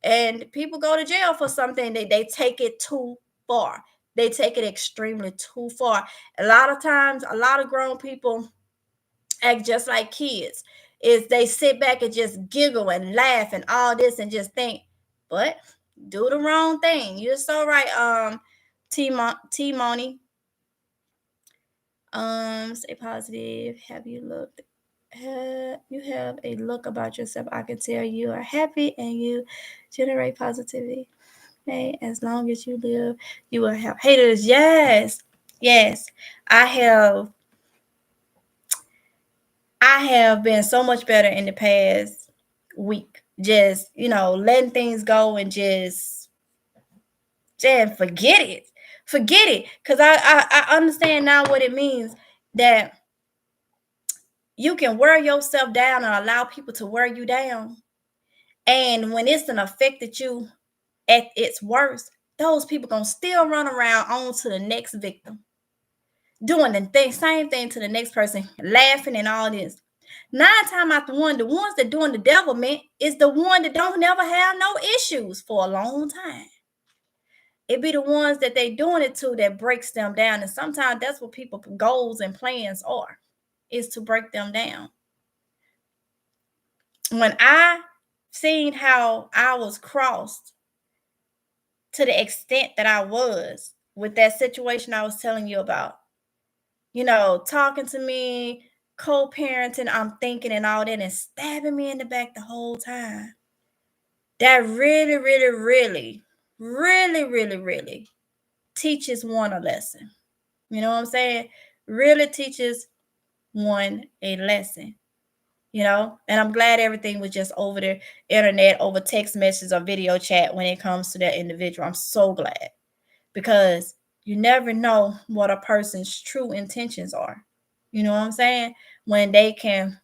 And people go to jail for something. They take it too far. They take it extremely too far. A lot of times, a lot of grown people act just like kids. Is they sit back and just giggle and laugh and all this and just think, but do the wrong thing. You're so right, T-Money. Stay positive. Have you looked? You have a look about yourself. I can tell you are happy and you generate positivity. Okay, as long as you live, you will have haters. Yes, I have I have been so much better in the past week. Just, letting things go and just forget it. Forget it. Because I understand now what it means that you can wear yourself down and allow people to wear you down. And when it's an affected you at its worst, those people gonna still run around on to the next victim, doing same thing to the next person, laughing and all this. 9 times out of one, the ones that doing the devilment is the one that don't never have no issues for a long time. It be the ones that they doing it to that breaks them down. And sometimes that's what people's goals and plans are, is to break them down. When I seen how I was crossed to the extent that I was with that situation I was telling you about, talking to me, co-parenting, I'm thinking and all that, and stabbing me in the back the whole time. That really, really, really, really, really, really teaches one a lesson. You know what I'm saying? Really teaches one a lesson. And I'm glad everything was just over the internet, over text messages or video chat when it comes to that individual. I'm so glad, because you never know what a person's true intentions are. You know what I'm saying? When they can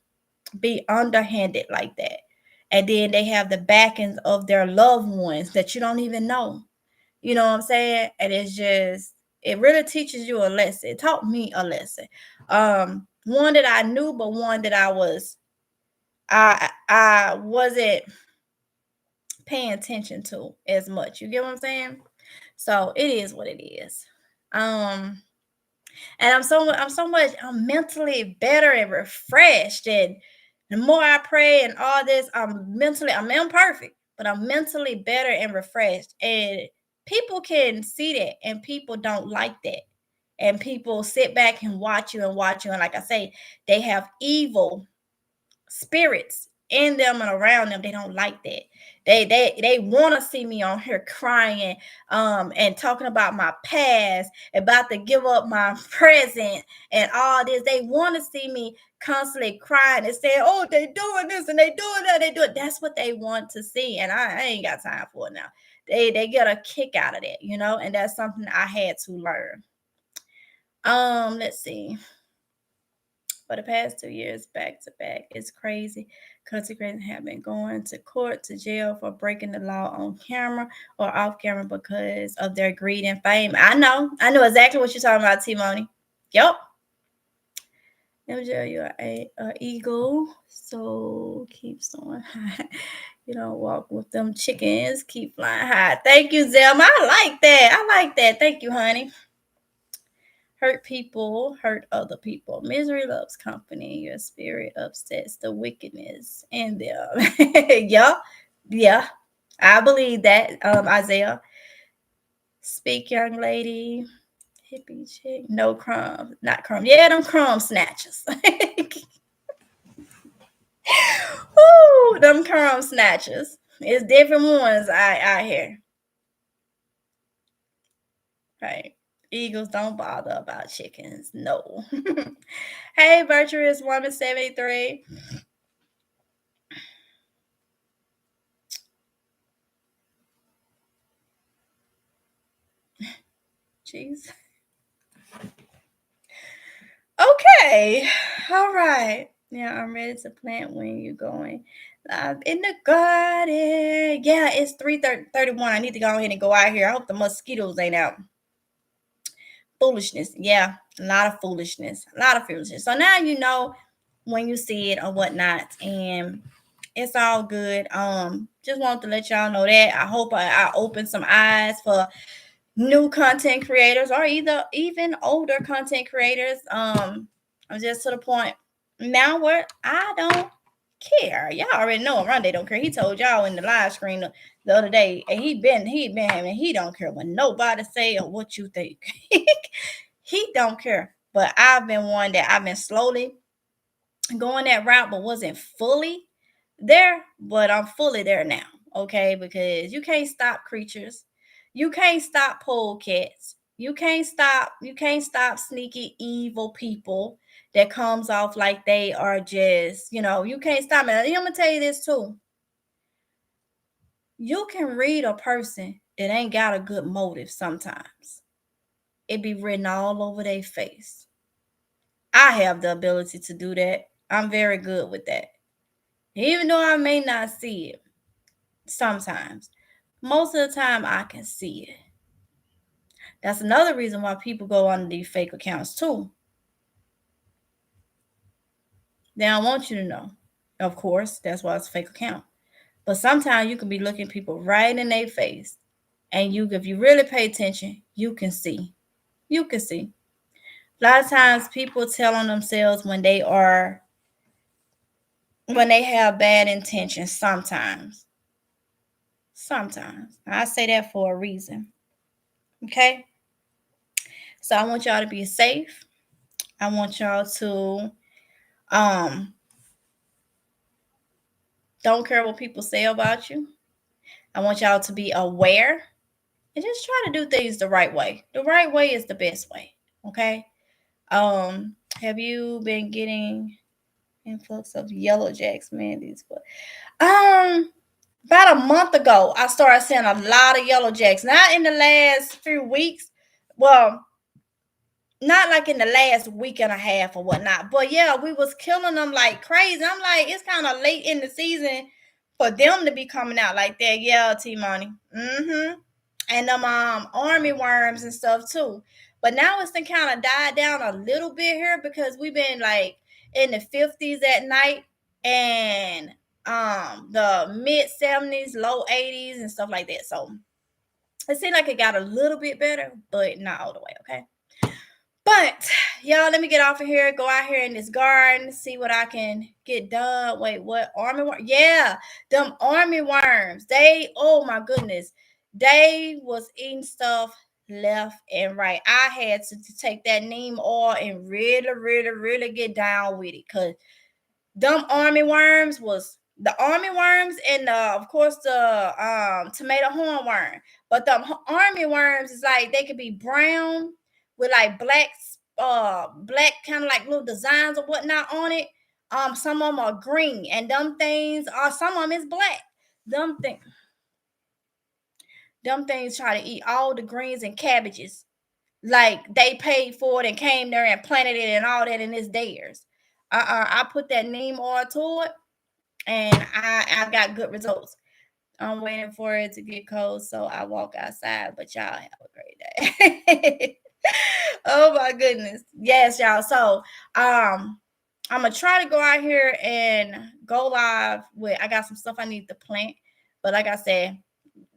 be underhanded like that. And then they have the backings of their loved ones that you don't even know. You know what I'm saying? And it really teaches you a lesson. It taught me a lesson. One that I knew, but one that I wasn't paying attention to as much. You get what I'm saying? So it is what it is. And I'm mentally better and refreshed. And the more I pray and all this, I'm imperfect, but I'm mentally better and refreshed. And people can see that, and people don't like that. And people sit back and watch you. And like I say, they have evil spirits in them and around them. They don't like that. They want to see me on here crying, and talking about my past, about to give up my present and all this. They want to see me constantly crying and saying, oh, they doing this and they doing that, they do it. That's what they want to see, and I ain't got time for it now. They get a kick out of that, and that's something I had to learn. Let's see. For the past 2 years, back to back, it's crazy. Consequences have been going to court, to jail for breaking the law on camera or off camera because of their greed and fame. I know exactly what you're talking about, T-Money. Yup. MJ, you're a eagle, so keep soaring high. You don't walk with them chickens, keep flying high. Thank you, Zelma. I like that. Thank you, honey. Hurt people hurt other people. Misery loves company. Your spirit upsets the wickedness in them. Yeah. I believe that, Isaiah. Speak, young lady. Hippie chick. No crumbs. Not crumbs. Yeah, them crumb snatchers. Woo, them crumb snatchers. It's different ones I hear. Right. Eagles don't bother about chickens. No. Hey, Virtuous Woman 73. Jeez. Okay. All right. Yeah, I'm ready to plant when you're going live in the garden. Yeah, it's 3:31. I need to go ahead and go out here. I hope the mosquitoes ain't out. Foolishness. Yeah, a lot of foolishness. So now you know when you see it or whatnot, and it's all good. Just wanted to let y'all know that. I hope I opened some eyes for new content creators, or even older content creators. I'm just to the point now where I don't care. Y'all already know Oronde don't care. He told y'all in the live screen the other day, and he don't care what nobody say or what you think. He don't care. But I've been one that I've been slowly going that route, but wasn't fully there. But I'm fully there now. Okay, because you can't stop creatures. You can't stop polecats. You can't stop sneaky evil people that comes off like they are just, you can't stop it. I'm gonna tell you this too. You can read a person that ain't got a good motive sometimes. It be written all over their face. I have the ability to do that. I'm very good with that. Even though I may not see it sometimes, most of the time I can see it. That's another reason why people go on these fake accounts too. They don't want you to know. Of course, that's why it's a fake account. But sometimes you can be looking people right in their face. And if you really pay attention, you can see. You can see. A lot of times people tell on themselves when they have bad intentions sometimes. Sometimes. I say that for a reason. Okay? So I want y'all to be safe. I want y'all to don't care what people say about you. I want y'all to be aware and just try to do things the right way. The right way is the best way. Okay? Have you been getting influx of yellow jacks, man? About a month ago, I started seeing a lot of yellow jacks. Not in the last few weeks. Well, not like in the last week and a half or whatnot. But yeah, we was killing them like crazy. I'm like, it's kind of late in the season for them to be coming out like that. Yeah, T-Money. And them army worms and stuff too. But now it's been kind of died down a little bit here because we've been like in the 50s at night and the mid 70s, low 80s and stuff like that. So it seemed like it got a little bit better, but not all the way, okay? But y'all, let me get off of here. Go out here in this garden, see what I can get done. Wait, what? Army worm? Yeah, them army worms. Oh my goodness, they was eating stuff left and right. I had to take that neem oil and really, really, really get down with it, cause them army worms was the army worms and of course the tomato hornworm. But the army worms is like they could be brown with like black kind of like little designs or whatnot on it. Some of them are green and them things are some of them is black. Them things try to eat all the greens and cabbages. Like they paid for it and came there and planted it and all that and it's theirs. I put that neem oil to it and I got good results. I'm waiting for it to get cold so I walk outside, but y'all have a great day. Oh my goodness. Yes, y'all. So I'm gonna try to go out here and go live with I got some stuff I need to plant. But like I said,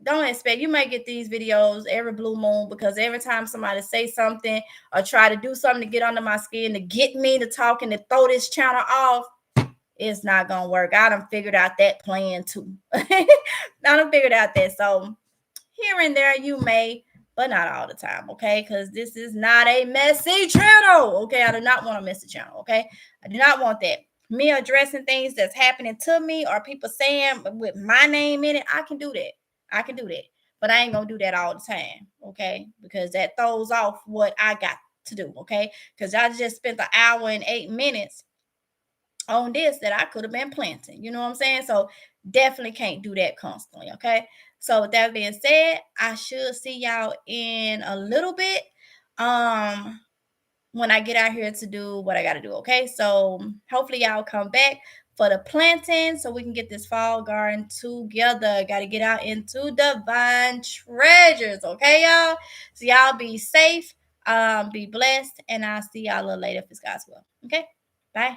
don't expect you might get these videos every blue moon because every time somebody say something or try to do something to get under my skin to get me to talk and to throw this channel off, it's not gonna work. I done figured out that plan too. I done figured out that. So here and there you may, but not all the time, okay? Because this is not a messy channel, okay? I do not want a messy channel, okay? I do not want that. Me addressing things that's happening to me or people saying with my name in it, I can do that. I can do that. But I ain't gonna do that all the time, okay? Because that throws off what I got to do, okay? Because I just spent an hour and 8 minutes on this that I could have been planting. You know what I'm saying? So definitely can't do that constantly. Okay. So with that being said, I should see y'all in a little bit. When I get out here to do what I gotta do. Okay. So hopefully y'all come back for the planting so we can get this fall garden together. Gotta get out into divine treasures. Okay, y'all. So y'all be safe, be blessed, and I'll see y'all a little later if it's God's will. Okay. Bye.